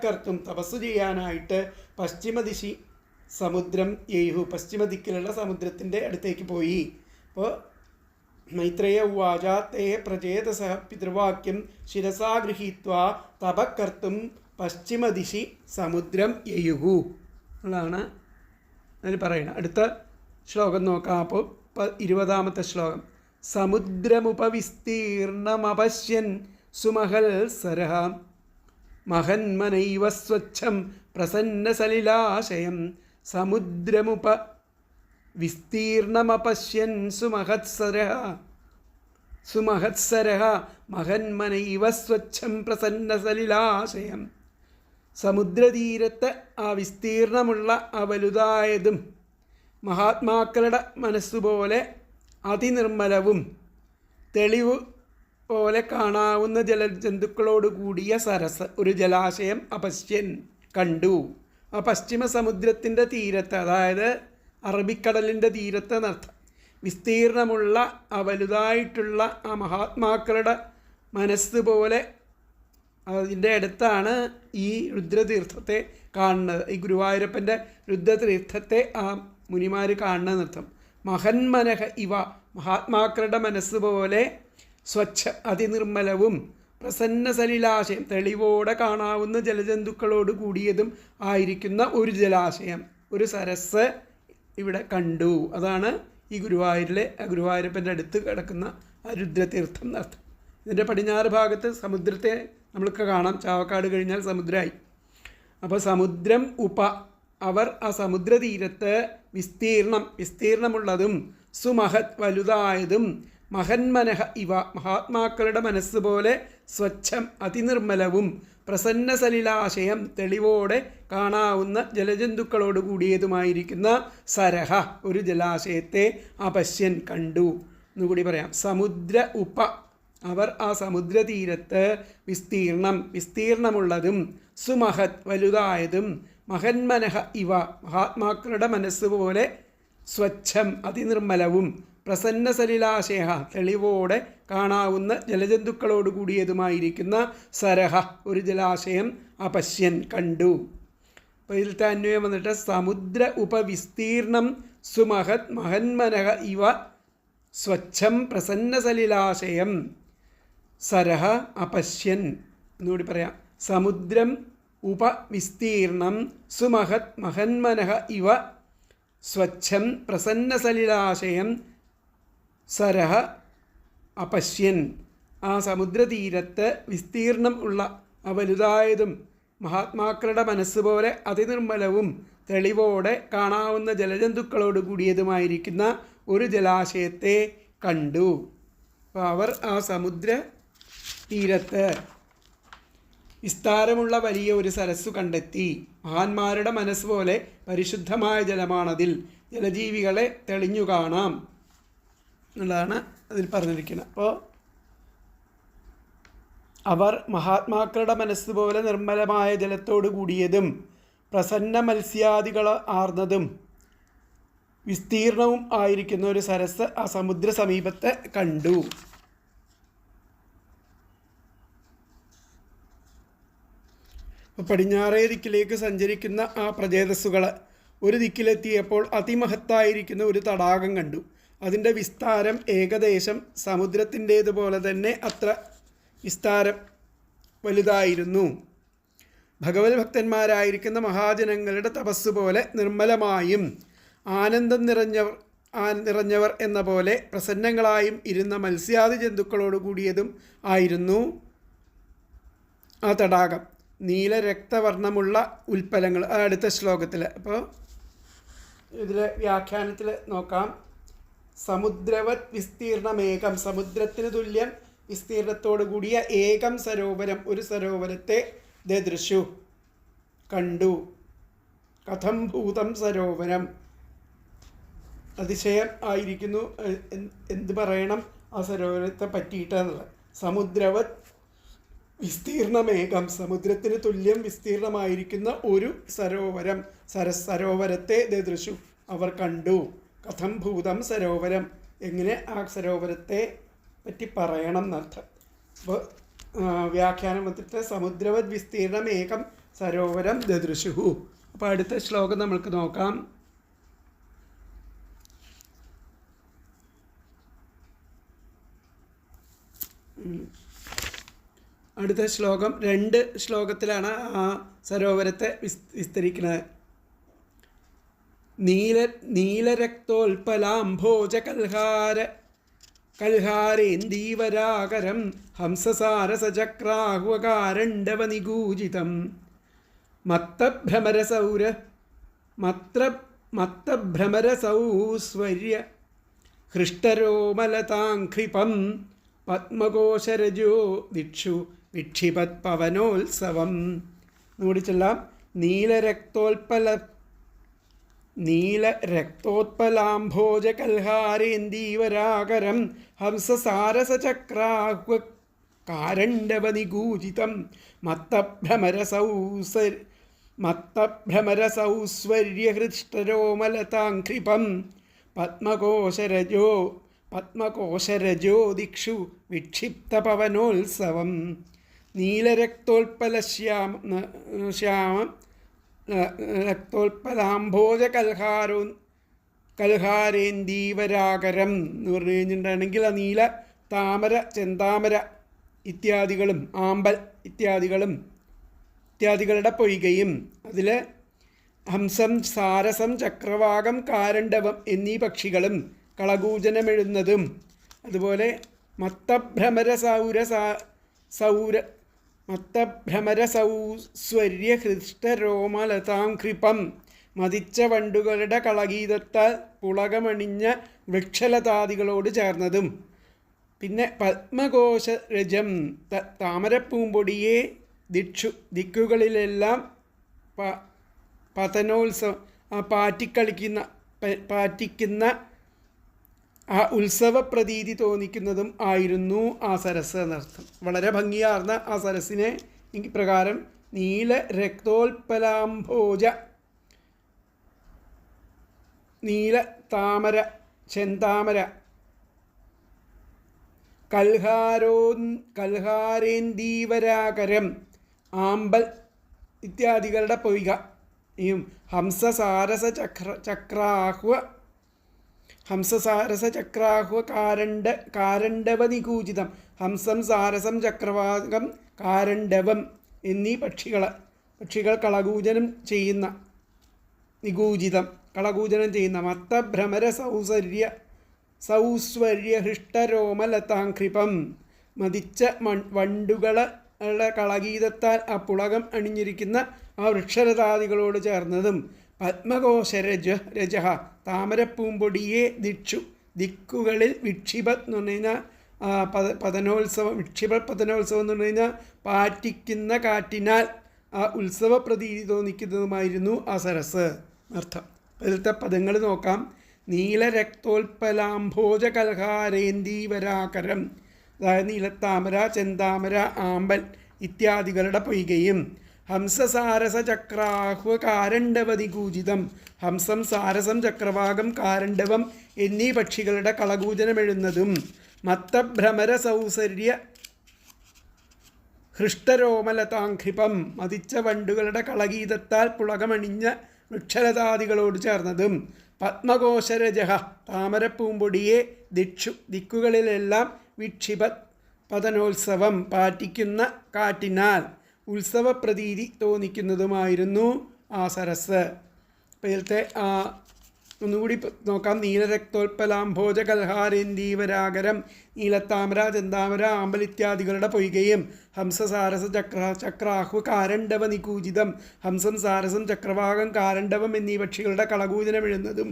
കർത്തും തപസ് ചെയ്യാനായിട്ട് പശ്ചിമദിശി സമുദ്രം പശ്ചിമദിക്കിലുള്ള സമുദ്രത്തിൻ്റെ അടുത്തേക്ക് പോയി. അപ്പോൾ മൈത്രേയ ഉവാച തേ പ്രചേതസഃ പിതൃവാക്യം ശിരസാ ഗൃഹീത്വ തപഃ കർത്തും പശ്ചിമദിശി സമുദ്രം യയുഹു എന്നാണ് അതിൽ പറയുന്നത്. അടുത്ത ശ്ലോകം നോക്കാം. അപ്പോൾ 20ാമത്തെ ശ്ലോകം. സമുദ്രമുപവിസ്തീർണമപശ്യൻ സുമഹൽസരഃ മഹന്മനൈവ സ്വച്ഛം പ്രസന്നസലിലാശയം. സമുദ്രമുപവിസ്തീർണമപശ്യൻ സുമഹത്സരഃ മഹന്മനൈവ സ്വച്ഛം പ്രസന്നസലിലാശയം. സമുദ്രതീരത്ത് ആ വിസ്തീർണമുള്ള ആ വലുതായതും മഹാത്മാക്കളുടെ മനസ്സുപോലെ അതിനിർമ്മലവും തെളിവ് പോലെ കാണാവുന്ന ജലജന്തുക്കളോട് കൂടിയ സരസ് ഒരു ജലാശയം അപശ്യൻ കണ്ടു. ആ പശ്ചിമ സമുദ്രത്തിൻ്റെ തീരത്ത്, അതായത് അറബിക്കടലിൻ്റെ തീരത്ത് നർത്ഥം വിസ്തീർണമുള്ള ആ വലുതായിട്ടുള്ള ആ മഹാത്മാക്കളുടെ മനസ്സ് പോലെ അതിൻ്റെ അടുത്താണ് ഈ രുദ്രതീർത്ഥത്തെ കാണുന്നത്. ഈ ഗുരുവായൂരപ്പൻ്റെ രുദ്രതീർത്ഥത്തെ ആ മുനിമാർ കാണുന്നതിനർത്ഥം. മഹന്മനഃ ഇവ, മഹാത്മാക്കളുടെ മനസ്സ് പോലെ സ്വച്ഛ അതിനിർമ്മലവും പ്രസന്നസലിലാശയം തെളിവോടെ കാണാവുന്ന ജലജന്തുക്കളോട് കൂടിയതും ആയിരിക്കുന്ന ഒരു ജലാശയം, ഒരു സരസ് ഇവിടെ കണ്ടു. അതാണ് ഈ ഗുരുവായൂരപ്പൻ്റെ അടുത്ത് കിടക്കുന്ന ആ രുദ്രതീർത്ഥം എന്നർത്ഥം. ഇതിൻ്റെ പടിഞ്ഞാറ് ഭാഗത്ത് സമുദ്രത്തെ നമ്മൾക്ക് കാണാം. ചാവക്കാട് കഴിഞ്ഞാൽ സമുദ്രമായി. അപ്പോൾ സമുദ്രം അവർ ആ സമുദ്രതീരത്ത് വിസ്തീർണമുള്ളതും സുമഹത് വലുതായതും മഹന്മനഃ ഇവ മഹാത്മാക്കളുടെ മനസ്സ് പോലെ സ്വച്ഛം അതിനിർമ്മലവും പ്രസന്നസലിലാശയം തെളിവോടെ കാണാവുന്ന ജലജന്തുക്കളോട് കൂടിയതുമായിരിക്കുന്ന സരഹ ഒരു ജലാശയത്തെ അപശ്യൻ കണ്ടു എന്നുകൂടി പറയാം. സമുദ്ര അവർ ആ സമുദ്രതീരത്ത് വിസ്തീർണമുള്ളതും സുമഹത് വലുതായതും മഹന്മനഃ ഇവ മഹാത്മാക്കളുടെ മനസ്സ് പോലെ സ്വച്ഛം അതിനിർമ്മലവും പ്രസന്നസലിലാശയ തെളിവോടെ കാണാവുന്ന ജലജന്തുക്കളോട് കൂടിയതുമായിരിക്കുന്ന സരഹ ഒരു ജലാശയം അപശ്യൻ കണ്ടു. അപ്പോൾ ഇതിലത്തെ അന്വയം വന്നിട്ട് സമുദ്ര ഉപവിസ്തീർണം സുമഹത് മഹന്മനഃ ഇവ സ്വച്ഛം പ്രസന്നസലിലാശയം സരഹ അപശ്യൻ എന്നുകൂടി പറയാം. സമുദ്രം ഉപവിസ്തീർണം സുമഹത് മഹന്മനഃ ഇവ സ്വച്ഛം പ്രസന്നസലിലാശയം സരഹ അപശ്യൻ. ആ സമുദ്രതീരത്ത് വിസ്തീർണം ഉള്ള വലുതായതും മഹാത്മാക്കളുടെ മനസ്സ് പോലെ അതിനിർമ്മലവും തെളിവോടെ കാണാവുന്ന ജലജന്തുക്കളോട് കൂടിയതുമായിരിക്കുന്ന ഒരു ജലാശയത്തെ കണ്ടു. അപ്പോൾ അവർ ആ സമുദ്ര തീരത്ത് വിസ്താരമുള്ള വലിയ ഒരു സരസ്സു കണ്ടെത്തി. മഹാന്മാരുടെ മനസ്സ് പോലെ പരിശുദ്ധമായ ജലമാണതിൽ, ജലജീവികളെ തെളിഞ്ഞു കാണാം എന്നുള്ളതാണ് അതിൽ പറഞ്ഞിരിക്കുന്നത്. അപ്പോൾ അവർ മഹാത്മാക്കളുടെ മനസ്സ് പോലെ നിർമ്മലമായ ജലത്തോടു കൂടിയതും പ്രസന്ന മത്സ്യാദികൾ ആർന്നതും വിസ്തീർണവും ആയിരിക്കുന്ന ഒരു സരസ് ആ സമുദ്ര സമീപത്ത് കണ്ടു. പടിഞ്ഞാറേ ദിക്കിലേക്ക് സഞ്ചരിക്കുന്ന ആ പ്രജേതസ്സുകൾ ഒരു ദിക്കിലെത്തിയപ്പോൾ അതിമഹത്തായിരിക്കുന്ന ഒരു തടാകം കണ്ടു. അതിൻ്റെ വിസ്താരം ഏകദേശം സമുദ്രത്തിൻ്റേതുപോലെ തന്നെ അത്ര വിസ്താരം വലുതായിരുന്നു. ഭഗവത് ഭക്തന്മാരായിരിക്കുന്ന മഹാജനങ്ങളുടെ തപസ് പോലെ നിർമ്മലമായും ആനന്ദം നിറഞ്ഞവർ എന്ന പോലെ പ്രസന്നങ്ങളായും ഇരുന്ന മത്സ്യാദി ജന്തുക്കളോട് കൂടിയതും ആയിരുന്നു ആ തടാകം. നീലരക്തവർണ്ണമുള്ള ഉൽപ്പലങ്ങൾ അടുത്ത ശ്ലോകത്തിൽ. അപ്പോൾ ഇതിലെ വ്യാഖ്യാനത്തിൽ നോക്കാം. സമുദ്രവത് വിസ്തീർണമേകം, സമുദ്രത്തിന് തുല്യം വിസ്തീർണത്തോടു കൂടിയ ഏകം സരോവരം, ഒരു സരോവരത്തെ ദൃശു കണ്ടു. കഥം ഭൂതം സരോവരം, അതിശയം ആയിരിക്കുന്നു. എന്ത് പറയണം ആ സരോവരത്തെ പറ്റിയിട്ടെന്നുള്ളത്. സമുദ്രവത് വിസ്തീർണമേകം, സമുദ്രത്തിന് തുല്യം വിസ്തീർണമായിരിക്കുന്ന ഒരു സരോവരം, സരോവരത്തെ ദൃശു അവർ കണ്ടു. കഥം ഭൂതം സരോവരം, എങ്ങനെ ആ സരോവരത്തെ പറ്റി പറയണം എന്നർത്ഥം. അപ്പോൾ വ്യാഖ്യാനം വന്നിട്ട് സമുദ്രവത് വിസ്തീർണമേകം സരോവരം ദദൃശുഹു. അപ്പോൾ അടുത്ത ശ്ലോകം നമുക്ക് നോക്കാം. അടുത്ത ശ്ലോകം 2 ശ്ലോകത്തിലാണ് ആ സരോവരത്തെ വിസ്തരിക്കുന്നത്. നീലരക്തോൽപലാംഭോജ കൽഹാരേന്ദീവരാകരം ഹംസസാരസചക്രാഹുകാരണ്ഡവനിഗൂജിതം മത്തഭ്രമരസൗസ്വർയ ഹൃഷ്ടരോമലതാംഘ്രിപം പത്മകോശരജോ ദിക്ഷു വിക്ഷിപത് പവനോത്സവം. നൂടി ചൊല്ലാം. നീലരക്തോത്പലാംഭോജ കൽഹാരേന്ദീവരാകരം ഹംസസാരസചക്രാഹ്വകാരണ്ഡവനിഗൂജിതം മത്തഭ്രമരസൗസ്വർയ ഹൃഷ്ടരോമലതാംഘ്രിപം പത്മകോശരജോ ദിക്ഷു വിക്ഷിപ്തപവനോത്സവം. രക്തോൽപലാംഭോജ കൽഹാരേന്ദീവരാകരം എന്ന് പറഞ്ഞു കഴിഞ്ഞിട്ടുണ്ടെങ്കിൽ ആ നീല താമര, ചെന്താമര ഇത്യാദികളും ആമ്പൽ ഇത്യാദികളുടെ പൊയ്കയും അതിൽ ഹംസം, സാരസം, ചക്രവാകം, കാരണ്ഡവം എന്നീ പക്ഷികളും കളകൂജനമെഴുന്നതും അതുപോലെ മത്തഭ്രമരസൗസ്വർയ ഹൃഷ്ടരോമലതാംഘ്രിപം മതിച്ച വണ്ടുകളുടെ കളഗീതത്താൽ പുളകമണിഞ്ഞ വൃക്ഷലതാദികളോട് ചേർന്നതും പിന്നെ പത്മകോശരജം താമരപ്പൂമ്പൊടിയെ ദിക്കുകളിലെല്ലാം പതനോത്സവം പാറ്റിക്കുന്ന ആ ഉത്സവപ്രതീതി തോന്നിക്കുന്നതും ആയിരുന്നു ആ സരസ് എന്നർത്ഥം. വളരെ ഭംഗിയാർന്ന ആ സരസിനെ പ്രകാരം നീലരക്തോൽപലാംഭോജ, നീല താമര, ചെന്താമര, കൽഹാരേന്ദീവരാകരം, ആമ്പൽ ഇത്യാദികളുടെ പൊയ്ക, ഹംസസാരസചക്രാഹ്വ കാരണ്ഡവനിഗൂജിതം, ഹംസം, സാരസം, ചക്രവാകം, കാരണ്ഡവം എന്നീ പക്ഷികൾ കളകൂജനം ചെയ്യുന്ന മത്തഭ്രമര സൗസ്വർയ ഹൃഷ്ടരോമലതാംഘ്രിപം മതിച്ച വണ്ടുകളുടെ കളഗീതത്താൽ ആ പുളകം അണിഞ്ഞിരിക്കുന്ന ആ വൃക്ഷലതാദികളോട് ചേർന്നതും പത്മകോശരജ താമരപ്പൂമ്പൊടിയെ ദിക്കുകളിൽ വിക്ഷിപത് എന്ന് പറഞ്ഞു കഴിഞ്ഞാൽ പതനോത്സവം, പതനോത്സവം എന്ന് പറഞ്ഞു കഴിഞ്ഞാൽ പാറ്റിക്കുന്ന കാറ്റിനാൽ ആ ഉത്സവ പ്രതീതി തോന്നിക്കുന്നതുമായിരുന്നു ആ സരസ് അർത്ഥം. അതിലത്തെ പദങ്ങൾ നോക്കാം. നീലരക്തോൽപലാംഭോജ കൽഹാരേന്ദീവരാകരം, അതായത് നീലത്താമര, ചെന്താമര, ആമ്പൽ ഇത്യാദികളുടെ പൊയ്കയും ഹംസസാരസ ചക്രാഹ്വ കാരണ്ഡവനിഗൂജിതം, ഹംസം, സാരസം, ചക്രവാകം, കാരണ്ഡവം എന്നീ പക്ഷികളുടെ കളകൂജനമെഴുന്നതും മത്തഭ്രമര സൗസ്വർയ ഹൃഷ്ടരോമലതാംഘ്രിപം മതിച്ച വണ്ടുകളുടെ കളഗീതത്താൽ പുളകമണിഞ്ഞ വൃക്ഷലതാദികളോട് ചേർന്നതും പത്മകോശരജഹ താമരപ്പൂമ്പൊടിയെ ദിക്കുകളിലെല്ലാം വിക്ഷിപത് പതനോത്സവം പാറ്റിക്കുന്ന കാറ്റിനാൽ ഉത്സവപ്രതീതി തോന്നിക്കുന്നതുമായിരുന്നു ആ സരസ്. അപ്പോൾ ഇതിലത്തെ ഒന്നുകൂടി നോക്കാം. നീലരക്തോൽപ്പലാംഭോജ കൽഹാരേന്ദീവരാഗരം നീലത്താമര ചെന്താമര ആമ്പൽ ഇത്യാദികളുടെ പൊയ്കയും ഹംസസാരസ ചക്രാഹു കാരണ്ഡവ നികൂജിതം ഹംസം സാരസം ചക്രവാകം കാരണ്ഡവം എന്നീ പക്ഷികളുടെ കളകൂജനമെഴുന്നതും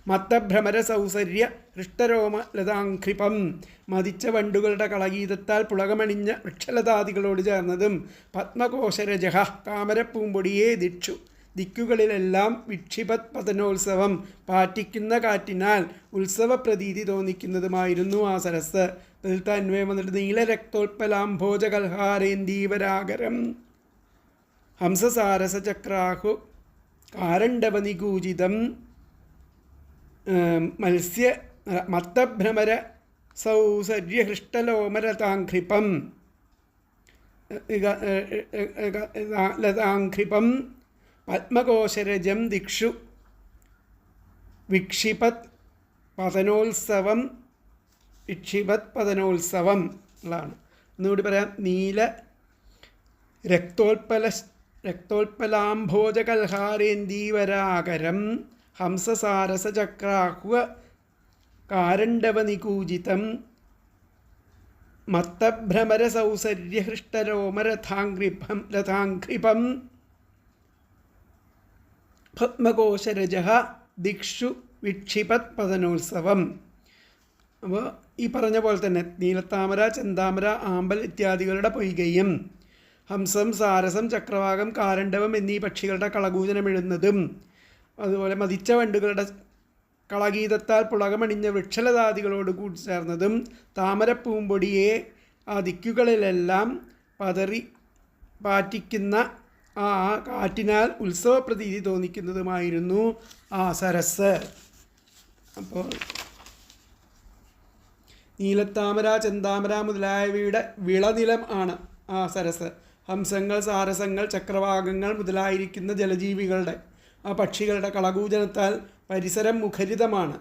മത്തഭ്രമര സൗസര്യ ഹൃഷ്ടരോമ ലതാംഘ്രിപം മതിച്ച വണ്ടുകളുടെ കളഗീതത്താൽ പുളകമണിഞ്ഞ വൃക്ഷലതാദികളോട് ചേർന്നതും പത്മകോശരജഹ താമരപ്പൂമ്പൊടിയെ ദിക്കുകളിലെല്ലാം വിക്ഷിപത് പതനോത്സവം പാറ്റിക്കുന്ന കാറ്റിനാൽ ഉത്സവപ്രതീതി തോന്നിക്കുന്നതുമായിരുന്നു ആ സരസ്. അതിലത്തെ അന്വയം വന്നിട്ട് നീലരക്തോൽപ്പലാംഭോജ കൽഹാരേന്ദീവരാഗരം ഹംസസാരസ ചക്രാഹു കാരണ്ഡവനികൂജിതം മത്തഭ്രമര സൗസര്യഹൃഷ്ടലോമലതാംഘ്രിപം ലതാംഘ്രിപം പത്മകോശരജം ദിക്ഷു വിക്ഷിപത് പതനോത്സവം ഉള്ളതാണ്. ഒന്നുകൂടി പറയാം. നീല രക്തോൽപ്പലാംഭോജ കൽഹാരേന്ദീവരാഗരം ഹംസസാരസ ചക്രാഹ്വ കാരണ്ഡവനികൂജിതം മത്തഭ്രമര സൗസര്യ ഹൃഷ്ടരോമലതാംഘ്രിപം പത്മകോശരജഹ ദിക്ഷു വിക്ഷിപത് പതനോത്സവം. അപ്പോൾ ഈ പറഞ്ഞ പോലെ തന്നെ നീലത്താമര ചെന്താമര ആമ്പൽ ഇത്യാദികളുടെ പൊയ്കയും ഹംസം സാരസം ചക്രവാകം കാരണ്ഡവം എന്നീ പക്ഷികളുടെ കളകൂജനമെഴുന്നതും അതുപോലെ മതിച്ച വണ്ടുകളുടെ കളഗീതത്താൽ പുളകമണിഞ്ഞ വൃക്ഷലതാദികളോട് കൂടി ചേർന്നതും താമരപ്പൂമ്പൊടിയെ ആ ദിക്കുകളിലെല്ലാം പാറ്റിക്കുന്ന ആ കാറ്റിനാൽ ഉത്സവപ്രതീതി തോന്നിക്കുന്നതുമായിരുന്നു ആ സരസ്. അപ്പോൾ നീലത്താമര ചെന്താമര മുതലായവയുടെ വിളനിലം ആണ് ആ സരസ്. ഹംസങ്ങൾ സാരസങ്ങൾ ചക്രവാകങ്ങൾ മുതലായിരിക്കുന്ന ജലജീവികളുടെ ആ പക്ഷികളുടെ കളകൂജനത്താൽ പരിസരം മുഖരിതമാണ്.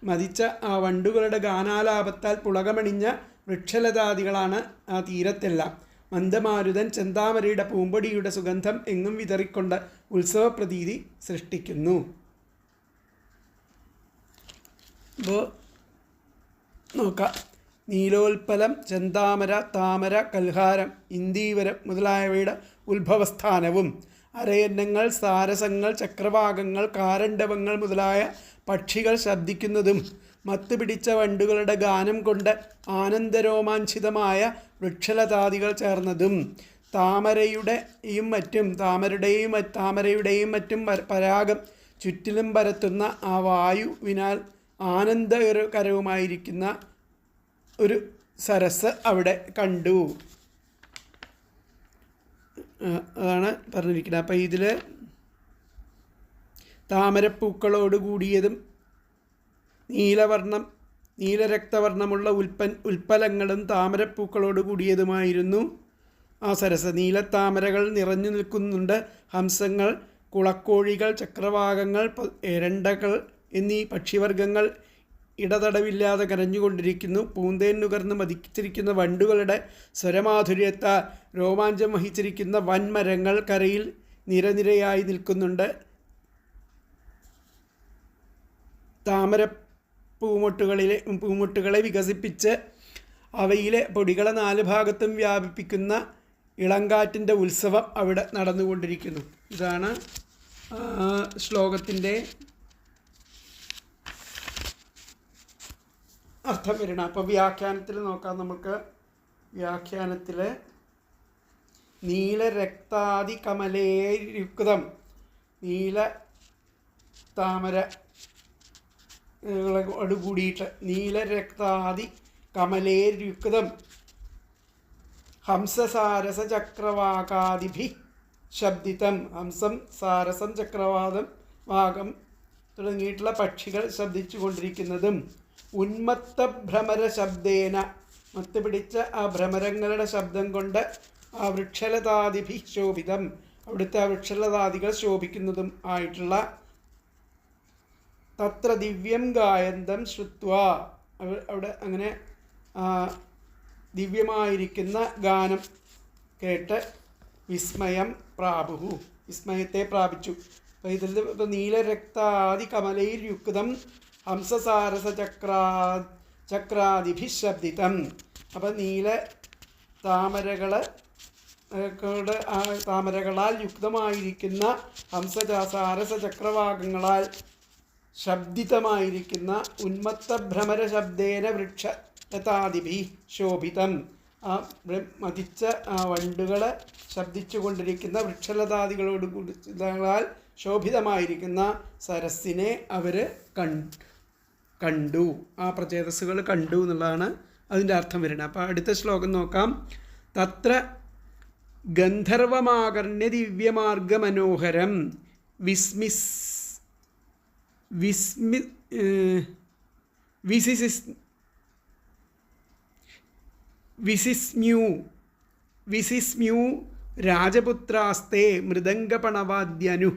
മതിച്ച ആ വണ്ടുകളുടെ ഗാനാലാപത്താൽ പുളകമണിഞ്ഞ വൃക്ഷലതാദികളാണ് ആ തീരത്തെല്ലാം. മന്ദമാരുതൻ ചെന്താമരയുടെ പൂമ്പൊടിയുടെ സുഗന്ധം എങ്ങും വിതറിക്കൊണ്ട് ഉത്സവപ്രതീതി സൃഷ്ടിക്കുന്നു. അപ്പോൾ നോക്കാം. നീലോൽപ്പലം ചെന്താമര താമര കൽഹാരം ഇന്ദീവരം മുതലായവയുടെ ഉത്ഭവസ്ഥാനവും അരയന്നങ്ങൾ സാരസങ്ങൾ ചക്രവാകങ്ങൾ കാരണ്ഡവങ്ങൾ മുതലായ പക്ഷികൾ ശബ്ദിക്കുന്നതും മത്തുപിടിച്ച വണ്ടുകളുടെ ഗാനം കൊണ്ട് ആനന്ദരോമാഞ്ചിതമായ വൃക്ഷലതാദികൾ ചേർന്നതും താമരയുടെയും മറ്റും പരാഗം ചുറ്റിലും പരത്തുന്ന ആ വായുവിനാൽ ആനന്ദകരവുമായിരിക്കുന്ന ഒരു സരസ് അവിടെ കണ്ടു. അതാണ് പറഞ്ഞിരിക്കുന്നത്. അപ്പോൾ ഇതിൽ താമരപ്പൂക്കളോട് കൂടിയതും നീലരക്തവർണ്ണമുള്ള ഉൽപ്പലങ്ങളും താമരപ്പൂക്കളോട് കൂടിയതുമായിരുന്നു ആ സരസ്. നീലത്താമരകൾ നിറഞ്ഞു നിൽക്കുന്നുണ്ട്. ഹംസങ്ങൾ, കുളക്കോഴികൾ, ചക്രവാകങ്ങൾ, എരണ്ടകൾ എന്നീ പക്ഷിവർഗങ്ങൾ ഇടതടവില്ലാതെ കരഞ്ഞുകൊണ്ടിരിക്കുന്നു. പൂന്തേൻ നുകർന്ന് മതിച്ചിരിക്കുന്ന വണ്ടുകളുടെ സ്വരമാധുര്യത്താൽ രോമാഞ്ചം വഹിച്ചിരിക്കുന്ന വൻമരങ്ങൾ കരയിൽ നിരനിരയായി നിൽക്കുന്നുണ്ട്. പൂമൊട്ടുകളെ വികസിപ്പിച്ച് അവയിലെ പൊടികളെ 4 ഭാഗത്തും വ്യാപിപ്പിക്കുന്ന ഇളങ്കാറ്റിൻ്റെ ഉത്സവം അവിടെ നടന്നുകൊണ്ടിരിക്കുന്നു. ഇതാണ് ശ്ലോകത്തിൻ്റെ അർത്ഥം വരണം. അപ്പോൾ വ്യാഖ്യാനത്തിൽ നോക്കാം നമുക്ക്. വ്യാഖ്യാനത്തിൽ നീലരക്താദി കമലേയുക്തം നീല താമര ോട് കൂടിയിട്ട് നീലരക്താദി കമലേര്യുക്തം ഹംസസാരസ ചക്രവാകാദിഭി ശബ്ദിതം. ഹംസം സാരസം ചക്രവാദം വാകം തുടങ്ങിയിട്ടുള്ള പക്ഷികൾ ശബ്ദിച്ചു കൊണ്ടിരിക്കുന്നതും ഉന്മത്ത ഭ്രമര ശബ്ദേന മത്ത് പിടിച്ച ആ ഭ്രമരങ്ങളുടെ ശബ്ദം കൊണ്ട് ആ വൃക്ഷലതാദിഭി ശോഭിതം, അവിടുത്തെ ആ വൃക്ഷലതാദികൾ ശോഭിക്കുന്നതും ആയിട്ടുള്ള തത്ര ദിവ്യം ഗായന്തം ശ്രുത്വ, അവിടെ അങ്ങനെ ദിവ്യമായിരിക്കുന്ന ഗാനം കേട്ട് വിസ്മയം പ്രാപുഹു, വിസ്മയത്തെ പ്രാപിച്ചു. അപ്പോൾ ഇതിൽ ഇപ്പോൾ നീലരക്താദി കമലൈര്യുക്തം ഹംസസാരസ ചക്രാദിഭിശബ്ദിതം. അപ്പം നീല താമരകളാൽ യുക്തമായിരിക്കുന്ന ഹംസസാരസ ചക്രവാകങ്ങളാൽ ശബ്ദിതമായിരിക്കുന്ന ഉന്മത്ത ഭ്രമര ശബ്ദേന വൃക്ഷലതാദിഭി ശോഭിതം, ആ മതിച്ച വണ്ടുകൾ ശബ്ദിച്ചു കൊണ്ടിരിക്കുന്ന വൃക്ഷലതാദികളോട് കൂടിയാൽ ശോഭിതമായിരിക്കുന്ന സരസ്സിനെ അവർ കണ്ടു, ആ പ്രചേതസ്സുകൾ കണ്ടു എന്നുള്ളതാണ് അതിൻ്റെ അർത്ഥം വരുന്നത്. അപ്പോൾ അടുത്ത ശ്ലോകം നോക്കാം. തത്ര ഗന്ധർവമാകർണ്യ ദിവ്യമാർഗമനോഹരം വിസിസ്മ്യൂ രാജപുത്രാസ്തേ മൃദംഗപണവാദ്യനു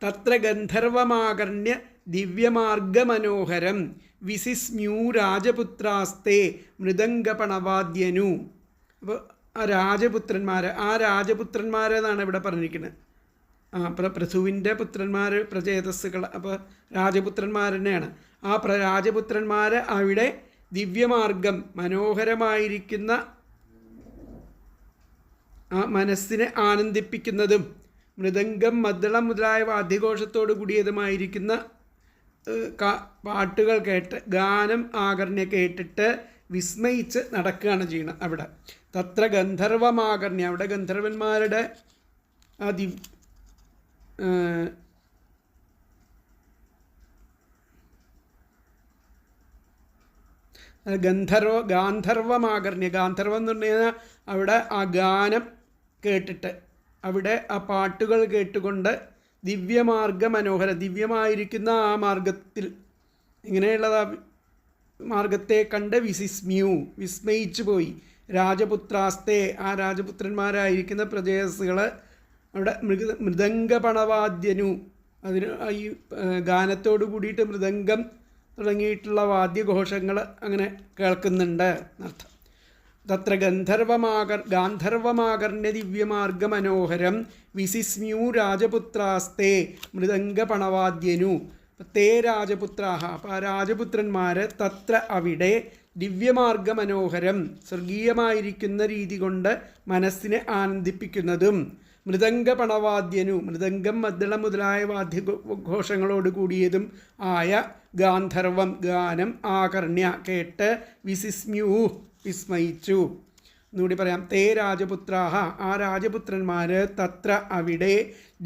തത്ര ഗന്ധർവമാകർണ്യ ദിവ്യമാർഗമനോഹരം വിസിസ്മ്യൂ രാജപുത്രാസ്തേ മൃദംഗപണവാദ്യനു. അപ്പോൾ ആ രാജപുത്രന്മാരെന്നാണ് ഇവിടെ പറഞ്ഞിരിക്കുന്നത്. പൃഥുവിൻ്റെ പുത്രന്മാർ പ്രചേതസ്സുകൾ, അപ്പോൾ രാജപുത്രന്മാർ തന്നെയാണ്. ആ രാജപുത്രന്മാർ അവിടെ ദിവ്യമാർഗം, മനോഹരമായിരിക്കുന്ന ആ മനസ്സിനെ ആനന്ദിപ്പിക്കുന്നതും മൃദംഗം മദ്ദളം മുതലായ വാദ്യഘോഷത്തോടു കൂടിയതുമായിരിക്കുന്ന പാട്ടുകൾ കേട്ട് ഗാനം ആകർണ്യ കേട്ടിട്ട് വിസ്മയിച്ച് നടക്കുകയാണ് ചെയ്യുന്നത്. അവിടെ തത്ര ഗന്ധർവമാകർണ്യ, അവിടെ ഗന്ധർവന്മാരുടെ ആ ഗാന്ധർവമാകർണ്യ, ഗാന്ധർവം എന്ന് പറഞ്ഞു കഴിഞ്ഞാൽ അവിടെ ആ ഗാനം കേട്ടിട്ട്, അവിടെ ആ പാട്ടുകൾ കേട്ടുകൊണ്ട് ദിവ്യമാർഗ മനോഹര, ദിവ്യമായിരിക്കുന്ന ആ മാർഗത്തിൽ ഇങ്ങനെയുള്ളത് മാർഗത്തെ കണ്ട് വിസ്മയിച്ചു പോയി. രാജപുത്രാസ്തേ, ആ രാജപുത്രന്മാരായിരിക്കുന്ന പ്രജേതസ്സുകൾ അവിടെ മൃദംഗപണവാദ്യനു, അതിന് ഈ ഗാനത്തോടു കൂടിയിട്ട് മൃദംഗം തുടങ്ങിയിട്ടുള്ള വാദ്യഘോഷങ്ങൾ അങ്ങനെ കേൾക്കുന്നുണ്ട് എന്നർത്ഥം. തത്ര ഗാന്ധർവമാകർണ്യ ദിവ്യമാർഗമനോഹരം വിസിസ്മ്യൂ രാജപുത്രാസ്തേ മൃദംഗപണവാദ്യനു തേ രാജപുത്രാഹ, അപ്പോൾ ആ രാജപുത്രന്മാർ തത്ര അവിടെ ദിവ്യമാർഗമനോഹരം, സ്വർഗീയമായിരിക്കുന്ന രീതി കൊണ്ട് മനസ്സിനെ ആനന്ദിപ്പിക്കുന്നതും മൃദംഗപണവാദ്യനു, മൃദംഗം മദ്ദളം മുതലായ വാദ്യഘോഷങ്ങളോട് കൂടിയതും ആയ ഗാന്ധർവം, ഗാനം ആകർണ്യ കേട്ട് വിസിസ്മ്യൂ വിസ്മയിച്ചു. എന്നുകൂടി പറയാം. തേ രാജപുത്രാഹ, ആ രാജപുത്രന്മാർ തത്ര അവിടെ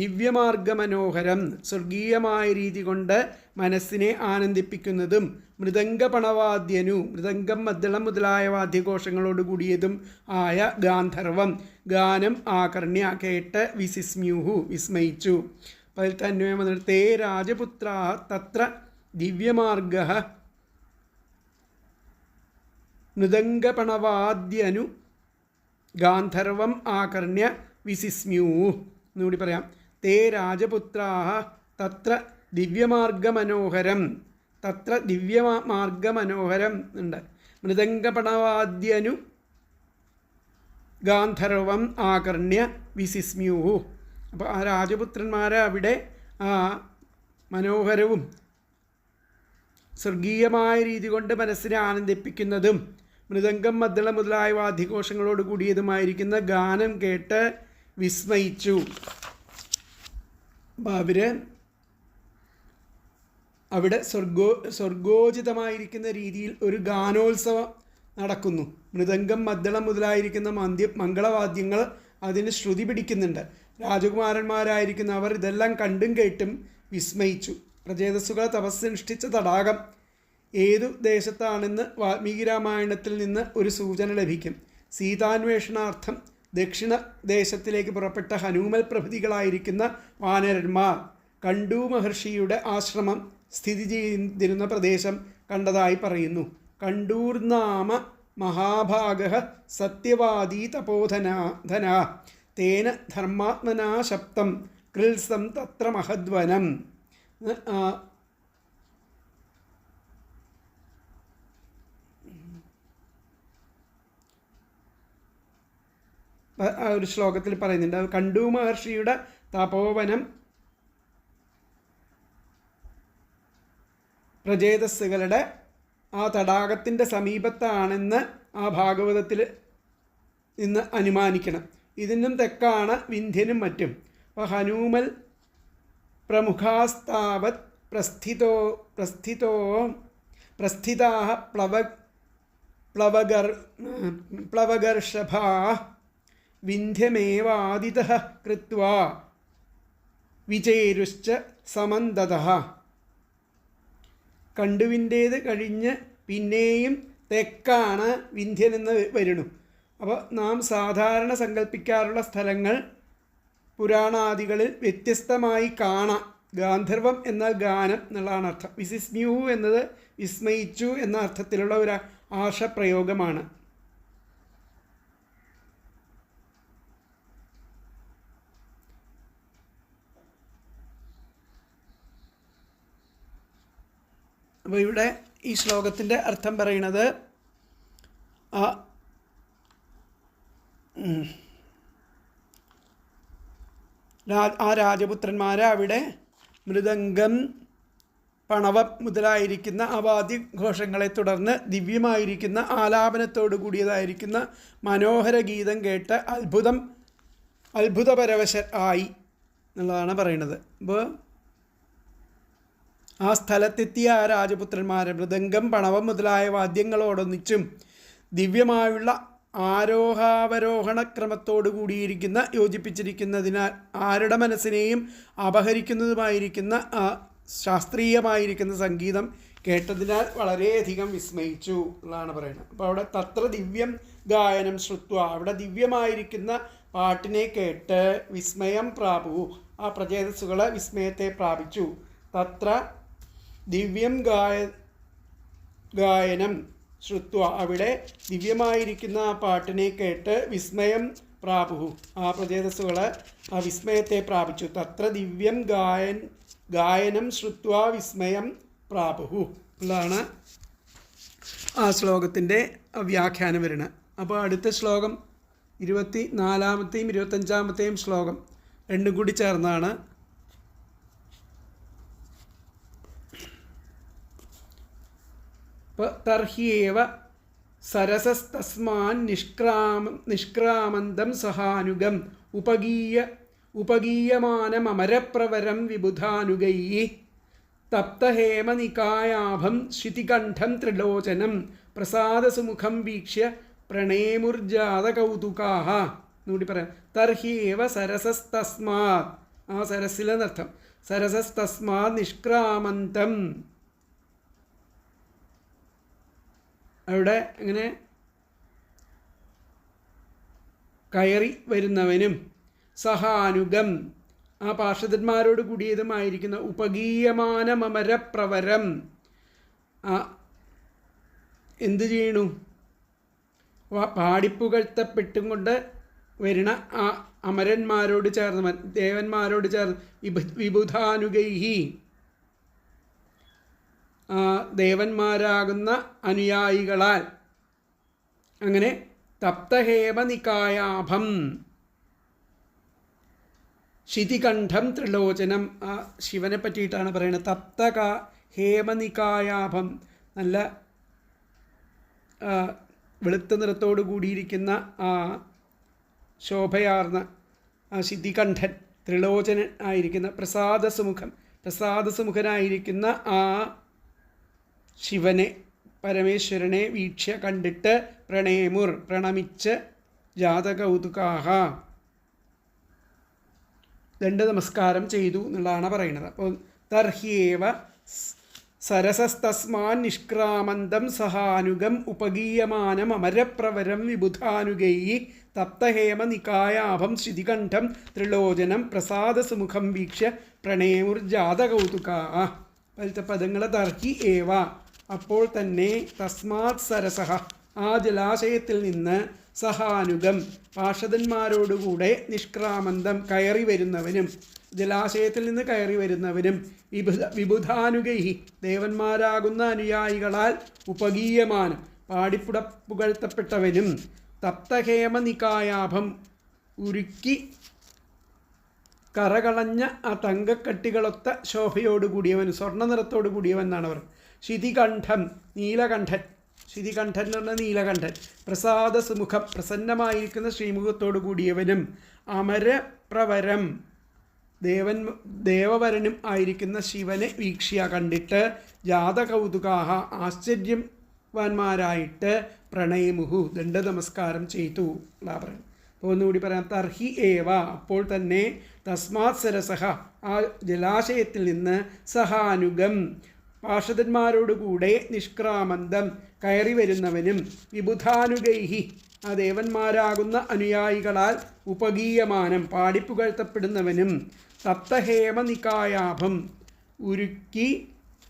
ദിവ്യമാർഗമനോഹരം, സ്വർഗീയമായ രീതി കൊണ്ട് മനസ്സിനെ ആനന്ദിപ്പിക്കുന്നതും മൃദംഗപണവാദ്യനു, മൃദംഗം മദ്ദളം മുതലായ വാദ്യഘോഷങ്ങളോട് കൂടിയതും ആയ ഗാന്ധർവം, ഗാനം ആകർണ്യ കേട്ട് വിസിസ്മ്യൂഹു വിസ്മയിച്ചു. അപ്പോൾ അതിൽ തന്നെ വന്നിട്ട് തേ രാജപുത്രാഹ തത്ര ദിവ്യമാർഗ മൃദംഗപണവാദ്യനു ഗാന്ധർവം ആകർണ്യ വിസിസ്മ്യൂ. എന്നുകൂടി പറയാം. തേ രാജപുത്രാഹ തത്ര ദിവ്യമാർഗമനോഹരം, തത്ര ദിവ്യമാർഗമനോഹരം ഉണ്ട്. മൃദംഗപണവാദ്യനു ഗാന്ധർവം ആകർണ്യ വിസിസ്മ്യൂ. അപ്പോൾ ആ രാജപുത്രന്മാരെ അവിടെ ആ മനോഹരവും സ്വർഗീയമായ രീതി കൊണ്ട് മനസ്സിനെ ആനന്ദിപ്പിക്കുന്നതും മൃദംഗം മദ്ദളം മുതലായ വാദ്യഘോഷങ്ങളോട് കൂടിയതുമായിരിക്കുന്ന ഗാനം കേട്ട് വിസ്മയിച്ചു. അപ്പോൾ അവർ അവിടെ സ്വർഗോചിതമായിരിക്കുന്ന രീതിയിൽ ഒരു ഗാനോത്സവം നടക്കുന്നു. മൃദംഗം മദ്ദളം മുതലായിരിക്കുന്ന മംഗളവാദ്യങ്ങൾ അതിന് ശ്രുതി പിടിക്കുന്നുണ്ട്. രാജകുമാരന്മാരായിരിക്കുന്ന അവർ ഇതെല്ലാം കണ്ടും കേട്ടും വിസ്മയിച്ചു. പ്രചേതസ്സുകൾ തപസ്സനുഷ്ഠിച്ച തടാകം ഏതു ദേശത്താണെന്ന് വാൽമീകി രാമായണത്തിൽ നിന്ന് ഒരു സൂചന ലഭിക്കും. സീതാന്വേഷണാർത്ഥം ദക്ഷിണ ദേശത്തിലേക്ക് പുറപ്പെട്ട ഹനുമൽ പ്രഭൃതികളായിരിക്കുന്ന വാനരന്മാർ കണ്ടു മഹർഷിയുടെ ആശ്രമം സ്ഥിതി ചെയ്തിരുന്ന പ്രദേശം കണ്ടതായി പറയുന്നു. കണ്ടൂർ നാമ മഹാഭാഗഃ സത്യവാദീ തപോധനാ തേന ധർമാത്മനാ ശപ്തം കൃത്സം തത്ര മഹദ്വനം. ഒരു ശ്ലോകത്തിൽ പറയുന്നുണ്ട്. കണ്ടു മഹർഷിയുടെ തപോവനം പ്രചേതസ്സുകളുടെ ആ തടാകത്തിൻ്റെ സമീപത്താണെന്ന് ആ ഭാഗവതത്തിൽ നിന്ന് അനുമാനിക്കണം. ഇതിനും തെക്കാണ് വിന്ധ്യനും മറ്റും. അപ്പോൾ ഹനൂമൽ പ്രമുഖാസ്താവത് പ്രസ്ഥിതാഃ പ്ലവഗർഷഭാ വിന്ധ്യമേവാദിതഃ കൃത്വാ വിചേരുശ്ച സമന്തതഃ. കണ്ടുവിൻ്റേത് കഴിഞ്ഞ് പിന്നെയും തെക്കാണ് വിന്ധ്യനെന്ന് വരുന്നു. അപ്പോൾ നാം സാധാരണ സങ്കല്പിക്കാറുള്ള സ്ഥലങ്ങൾ പുരാണാദികളിൽ വ്യത്യസ്തമായി കാണാം. ഗാന്ധർവം എന്നാൽ ഗാനം എന്നുള്ളതാണ് അർത്ഥം. വിസിസ്മ്യു എന്നത് വിസ്മയിച്ചു എന്ന അർത്ഥത്തിലുള്ള ഒരു ആശപ്രയോഗമാണ്. അപ്പോൾ ഇവിടെ ഈ ശ്ലോകത്തിൻ്റെ അർത്ഥം പറയുന്നത് ആ രാജപുത്രന്മാരെ അവിടെ മൃദംഗം, പണവം മുതലായിരിക്കുന്ന ആ വാദ്യഘോഷങ്ങളെ തുടർന്ന് ദിവ്യമായിരിക്കുന്ന ആലാപനത്തോടു കൂടിയതായിരിക്കുന്ന മനോഹര ഗീതം കേട്ട് അത്ഭുതപരവശർ ആയി എന്നുള്ളതാണ് പറയുന്നത്. അപ്പോൾ ആ സ്ഥലത്തെത്തിയ ആ രാജപുത്രന്മാരെ മൃദംഗം, പണവം മുതലായ വാദ്യങ്ങളോടൊന്നിച്ചും ദിവ്യമായുള്ള ആരോഹാവരോഹണക്രമത്തോടു കൂടിയിരിക്കുന്ന യോജിപ്പിച്ചിരിക്കുന്നതിനാൽ ആരുടെ മനസ്സിനെയും അപഹരിക്കുന്നതുമായിരിക്കുന്ന ശാസ്ത്രീയമായിരിക്കുന്ന സംഗീതം കേട്ടതിനാൽ വളരെയധികം വിസ്മയിച്ചു എന്നാണ് പറയുന്നത്. അപ്പോൾ അവിടെ തത്ര ദിവ്യം ഗായനം ശ്രുത്വ, അവിടെ ദിവ്യമായിരിക്കുന്ന പാട്ടിനെ കേട്ട് വിസ്മയം പ്രാപു, ആ പ്രചേതസ്സുകളെ വിസ്മയത്തെ പ്രാപിച്ചു. തത്ര ദിവ്യം ഗായനം ശ്രുത്വ, അവിടെ ദിവ്യമായിരിക്കുന്ന ആ പാട്ടിനെ കേട്ട് വിസ്മയം പ്രാപുഹു, ആ പ്രചേതസ്സുകളെ ആ വിസ്മയത്തെ പ്രാപിച്ചു. തത്ര ദിവ്യം ഗായനം ശ്രുത്വ വിസ്മയം പ്രാപുഹു എന്നാണ് ആ ശ്ലോകത്തിൻ്റെ വ്യാഖ്യാനം വരുന്നത്. അപ്പോൾ അടുത്ത ശ്ലോകം 24-ാമത്തെയും 25-ാമത്തെയും ശ്ലോകം രണ്ടും കൂടി ചേർന്നാണ്. തർഹ്യേവ സരസസ്തസ്മാൻ നിഷ്ക്രാമന്തം സഹാനുഗം ഉപഗീയമാനമരപ്രവരം വിബുധാനുഗൈഃ തപ്തഹേമനികായാഭം ശ്രുതികണ്ഠം ത്രിലോചനം പ്രസാദസുമുഖം വീക്ഷ്യ പ്രണേമുർജാതകൗതുകാഃ. എന്നുകൂടി പറയാം. തർഹ്യേവ സരസസ്തസ്മാത്, ആ സരസിലെന്നർത്ഥം. സരസസ്തസ്മാത് നിഷ്ക്രാമന്തം, അവിടെ അങ്ങനെ കയറി വരുന്നവനും സഹാനുഗം, ആ പാർഷദന്മാരോട് കൂടിയതുമായിരിക്കുന്ന ഉപഗീയമാനമരപ്രവരം, എന്തു ചെയ്യണു? പാടിപ്പുകഴ്ത്തപ്പെട്ടും കൊണ്ട് വരുന്ന ആ അമരന്മാരോട് ചേർന്ന്, ദേവന്മാരോട് ചേർന്ന് വിബുധാനുഗൈഹി, ദേവന്മാരാകുന്ന അനുയായികളാൽ, അങ്ങനെ തപ്തഹേമനികായാഭം ശിതികണ്ഠം ത്രിലോചനം, ആ ശിവനെ പറ്റിയിട്ടാണ് പറയുന്നത്. ഹേമനികായാഭം, നല്ല വെളുത്ത നിറത്തോടു കൂടിയിരിക്കുന്ന ആ ശോഭയാർന്ന ആ ശിതികണ്ഠൻ, ത്രിലോചനൻ ആയിരിക്കുന്ന പ്രസാദസുമുഖനായിരിക്കുന്ന ആ ശിവനെ, പരമേശ്വരനെ വീക്ഷ്യ കണ്ടിട്ട് പ്രണമിച്ച് ജാതകൗതുകാഃ, ദണ്ഡ നമസ്കാരം ചെയ്തു എന്നുള്ളതാണ് പറയുന്നത്. അപ്പോൾ തർഹ്യേവ സരസസ്തസ്മാൻ നിഷ്ക്രാമന്തം സഹാനുഗം ഉപഗീയമാനം അമരപ്രവരം വിബുധാനുഗൈഃ തപ്തഹേമനികായാഭം ശ്രുതികണ്ഠം ത്രിലോചനം പ്രസാദസുമുഖം വീക്ഷ്യ പ്രണേമുർജാതകൗതുകാഃ. അതിലത്തെ പദങ്ങൾ തർഹി ഏവ, അപ്പോൾ തന്നെ, തസ്മാത് സരസഃ, ആ ജലാശയത്തിൽ നിന്ന് സഹാനുഗം പാർഷദന്മാരോടുകൂടെ നിഷ്ക്രാമന്തം കയറി വരുന്നവനും, ജലാശയത്തിൽ നിന്ന് കയറി വരുന്നവനും, വിബുധാനുഗൈ ദേവന്മാരാകുന്ന അനുയായികളാൽ ഉപഗീയമാനം പുകഴ്ത്തപ്പെട്ടവനും, തപ്തഹേമനികായാഭം ഉരുക്കി കറകളഞ്ഞ ആ തങ്കക്കട്ടികളൊത്ത ശോഭയോടുകൂടിയവൻ, സ്വർണ്ണ നിറത്തോടു കൂടിയവൻ എന്നാണ് അവർ. ശിതികണ്ഠം നീലകണ്ഠൻ, ശിതികണ്ഠൻ എന്ന് പറഞ്ഞാൽ നീലകണ്ഠൻ, പ്രസാദ സുമുഖം പ്രസന്നമായിരിക്കുന്ന ശ്രീമുഖത്തോടു കൂടിയവനും, അമരപ്രവരം ദേവവരനും ആയിരിക്കുന്ന ശിവനെ വീക്ഷ്യ കണ്ടിട്ട്, ജാതകൗതുകാഹ ആശ്ചര്യവാന്മാരായിട്ട് പ്രണയമുഹു ദണ്ഡ നമസ്കാരം ചെയ്തു എന്നാ പറയുന്നത്. അപ്പോൾ ഒന്നുകൂടി പറയാം. തർഹി ഏവ അപ്പോൾ തന്നെ, തസ്മാത് സരസഹ ആ ജലാശയത്തിൽ നിന്ന്, സഹാനുഗം പാർഷദന്മാരോടുകൂടെ നിഷ്ക്രാമന്തം കയറി വരുന്നവനും, വിബുധാനുഗൈഹി ആ ദേവന്മാരാകുന്ന അനുയായികളാൽ ഉപഗീയമാനം പാടിപ്പുകഴ്ത്തപ്പെടുന്നവനും, സപ്തഹേമനികായാഭം ഉരുക്കി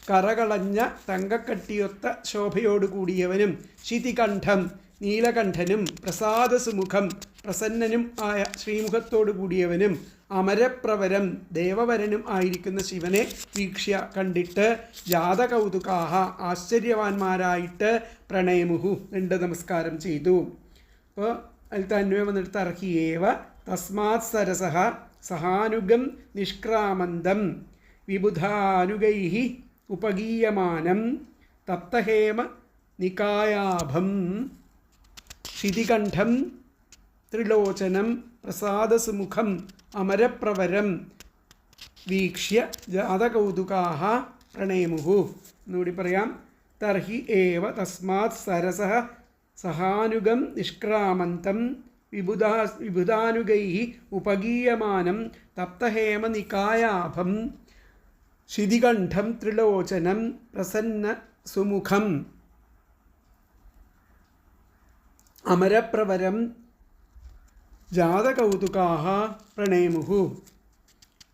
കറകളഞ്ഞ തങ്കക്കട്ടിയൊത്ത ശോഭയോടുകൂടിയവനും, ശിതികണ്ഠം നീലകണ്ഠനും, പ്രസാദസുമുഖം പ്രസന്നനും ആയ ശ്രീമുഖത്തോടു കൂടിയവനും, അമരപ്രവരം ദേവവരനും ആയിരിക്കുന്ന ശിവനെ വീക്ഷ്യ കണ്ടിട്ട്, ജാതകൗതുകാഹ ആശ്ചര്യവാന്മാരായിട്ട് പ്രണയമുഹു ദണ്ഡ നമസ്കാരം ചെയ്തു. അപ്പോൾ അതിലത്തെ അന്വയം വന്നിട്ട് തർഹിയേവ തസ്മാത് സരസഹ സഹാനുഗം നിഷ്ക്രാമന്തം വിബുധാനുഗൈ ഉപഗീയമാനം തപ്തഹേമ നികായാഭം ശിതികണ്ഠം ത്രിലോചനം പ്രസാദസുമുഖം അമരപ്രവരം വീക്ഷ്യ ജാതകൗതുകാഹ പ്രണയമുഹു. എന്നുകൂടി പറയാം. തർഹി ഏവ തസ്മാത് സരസഃ സഹാനുഗം നിഷ്ക്രാമന്തം വിബുധാനുഗൈ ഉപഗീയമാനം തപ്തഹേമ നികായാഭം ശിതികണ്ഠം ത്രിലോചനം പ്രസന്ന സുമുഖം അമരപ്രവരം ജാതകൗതുകാഹ പ്രണയമുഹു.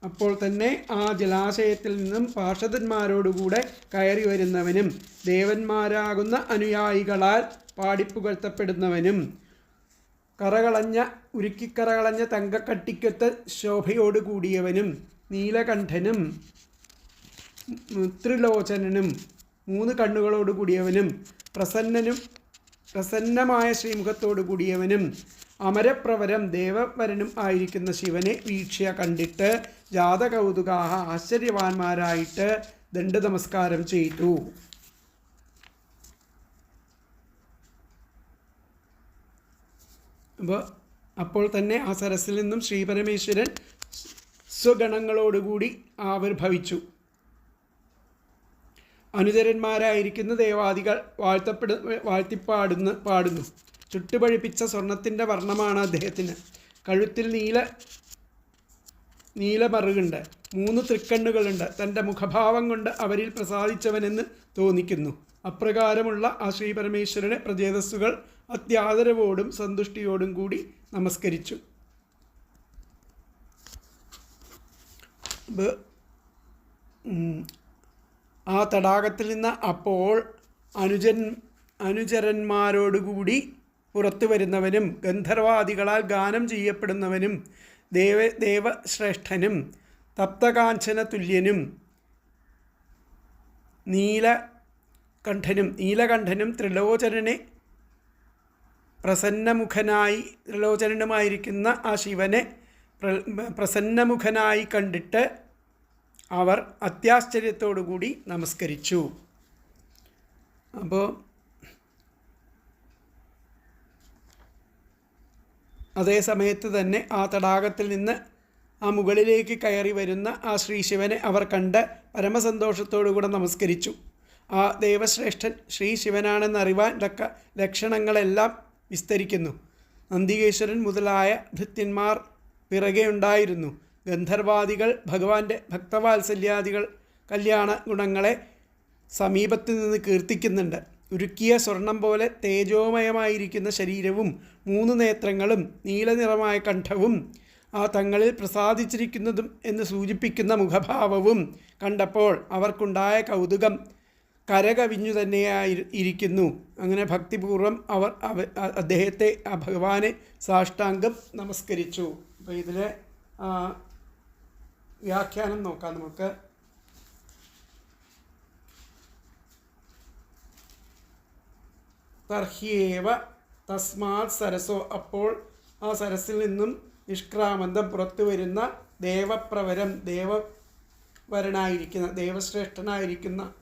അപ്പോൾ തന്നെ ആ ജലാശയത്തിൽ നിന്നും പാർഷദന്മാരോടുകൂടെ കയറി വരുന്നവനും, ദേവന്മാരാകുന്ന അനുയായികളാൽ പാടിപ്പുകഴ്ത്തപ്പെടുന്നവനും, ഉരുക്കിക്കറകളഞ്ഞ തങ്കക്കട്ടിക്കൊത്ത ശോഭയോടുകൂടിയവനും, നീലകണ്ഠനും ത്രിലോചനനും 3 കണ്ണുകളോട് കൂടിയവനും, പ്രസന്നമായ ശ്രീമുഖത്തോടു കൂടിയവനും, അമരപ്രവരം ദേവവരനും ആയിരിക്കുന്ന ശിവനെ വീക്ഷ്യ കണ്ടിട്ട്, ജാതകൗതുകാഹ ആശ്ചര്യവാന്മാരായിട്ട് ദണ്ഡ നമസ്കാരം ചെയ്തു. അപ്പോൾ തന്നെ ആ സരസിൽ നിന്നും ശ്രീപരമേശ്വരൻ സ്വഗണങ്ങളോടുകൂടി ആവിർഭവിച്ചു. അനുചരന്മാരായിരിക്കുന്ന ദേവാദികൾ പാടുന്നു. ചുട്ടുപഴിപ്പിച്ച സ്വർണത്തിൻ്റെ വർണ്ണമാണ് അദ്ദേഹത്തിന്. കഴുത്തിൽ നീലമറുകുണ്ട്, 3 തൃക്കണ്ണുകളുണ്ട്. തൻ്റെ മുഖഭാവം കൊണ്ട് അവരിൽ പ്രസാദിച്ചവനെന്ന് തോന്നിക്കുന്നു. അപ്രകാരമുള്ള ആ ശ്രീപരമേശ്വരനെ പ്രജേതസ്സുകൾ അത്യാദരവോടും സന്തുഷ്ടിയോടും കൂടി നമസ്കരിച്ചു. ആ തടാകത്തിൽ നിന്ന് അപ്പോൾ അനുചരന്മാരോടുകൂടി പുറത്തു വരുന്നവനും, ഗന്ധർവാദികളാൽ ഗാനം ചെയ്യപ്പെടുന്നവനും, ദേവശ്രേഷ്ഠനും, തപ്തകാഞ്ചന തുല്യനും, നീലകണ്ഠനും ത്രിലോചനനുമായിരിക്കുന്ന ആ ശിവനെ പ്രസന്നമുഖനായി കണ്ടിട്ട് അവർ അത്യാശ്ചര്യത്തോടുകൂടി നമസ്കരിച്ചു. അപ്പോൾ അതേ സമയത്ത് തന്നെ ആ തടാകത്തിൽ നിന്ന് ആ മുകളിലേക്ക് കയറി വരുന്ന ആ ശ്രീശിവനെ അവർ കണ്ട് പരമസന്തോഷത്തോടുകൂടെ നമസ്കരിച്ചു. ആ ദേവശ്രേഷ്ഠൻ ശ്രീ ശിവനാണെന്നറിവാൻ ലക്ഷണങ്ങളെല്ലാം വിസ്തരിക്കുന്നു. നന്ദികേശ്വരൻ മുതലായ ഭൃത്യന്മാർ പിറകെ ഉണ്ടായിരുന്നു. ഗന്ധർവാദികൾ ഭഗവാന്റെ ഭക്തവാത്സല്യാദികൾ കല്യാണ ഗുണങ്ങളെ സമീപത്ത് നിന്ന് കീർത്തിക്കുന്നുണ്ട്. ഉരുക്കിയ സ്വർണം പോലെ തേജോമയമായിരിക്കുന്ന ശരീരവും 3 നേത്രങ്ങളും നീലനിറമായ കണ്ഠവും ആ തങ്ങളിൽ പ്രസാദിച്ചിരിക്കുന്നതും എന്ന് സൂചിപ്പിക്കുന്ന മുഖഭാവവും കണ്ടപ്പോൾ അവർക്കുണ്ടായ കൗതുകം കരകവിഞ്ഞു തന്നെയായിരിക്കുന്നു. അങ്ങനെ ഭക്തിപൂർവ്വം അവർ അദ്ദേഹത്തെ, ആ ഭഗവാനെ സാഷ്ടാംഗം നമസ്കരിച്ചു. അപ്പോൾ ഇതിലെ വ്യാഖ്യാനം നോക്കാം നമുക്ക്. തർഹ്യേവ തസ്മാത് സരസോ, അപ്പോൾ ആ സരസിൽ നിന്നും നിഷ്ക്രാമന്തം പുറത്തു വരുന്ന ദേവപ്രവരം, ദേവവരനായിരിക്കുന്ന, ദേവശ്രേഷ്ഠനായിരിക്കുന്ന,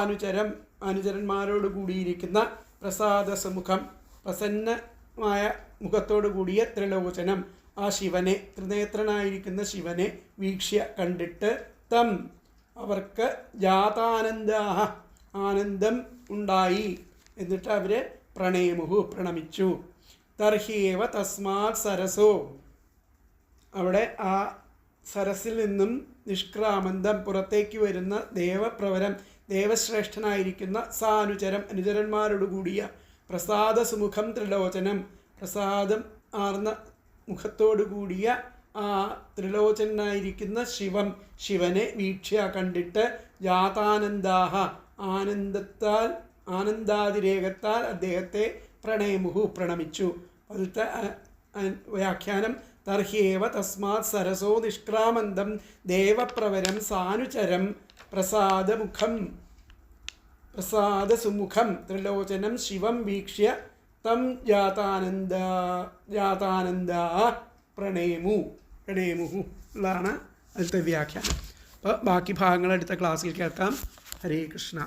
അനുചരം, അനുചരന്മാരോട് കൂടിയിരിക്കുന്ന, പ്രസാദസമുഖം, പ്രസന്നമായ മുഖത്തോടു കൂടിയ ത്രിലോചനം, ആ ശിവനെ, ത്രിനേത്രനായിരിക്കുന്ന ശിവനെ വീക്ഷ്യ കണ്ടിട്ട്, തം അവർക്ക് ജാതാനന്ദാഹ ആനന്ദം ഉണ്ടായി. എന്നിട്ട് അവർ പ്രണേമുഹു പ്രണമിച്ചു. തർഹ്യേവ തസ്മാത് സരസോ, അവിടെ ആ സരസിൽ നിന്നും നിഷ്ക്രാമന്തം പുറത്തേക്ക് വരുന്ന ദേവപ്രവരം, ദേവശ്രേഷ്ഠനായിരിക്കുന്ന അനുചരം, അനുചരന്മാരോടുകൂടിയ, പ്രസാദസുമുഖം ത്രിലോചനം, പ്രസാദം ആർന്ന മുഖത്തോടുകൂടിയ ആ ത്രിലോചനായിരിക്കുന്ന ശിവനെ വീക്ഷ്യ കണ്ടിട്ട്, ജാതാനന്ദാഹ ആനന്ദത്താൽ, ആനന്ദാതിരേകത്താൽ അദ്ദേഹത്തെ പ്രണയമുഹു പ്രണമിച്ചു. അതിലത്തെ വ്യാഖ്യാനം തർഹ്യേവ തസ്മാത് സരസോ നിഷ്ക്രാമന്തം ദേവപ്രവരം സാനുചരം പ്രസാദസുമുഖം ത്രിലോചനം ശിവം വീക്ഷ്യ തം ജാതാനന്ദ പ്രണേമുഹു ഉള്ളതാണ് അതിലത്തെ വ്യാഖ്യാനം. അപ്പോൾ ബാക്കി ഭാഗങ്ങൾ അടുത്ത ക്ലാസ്സിൽ കേൾക്കാം. ഹരേ കൃഷ്ണ.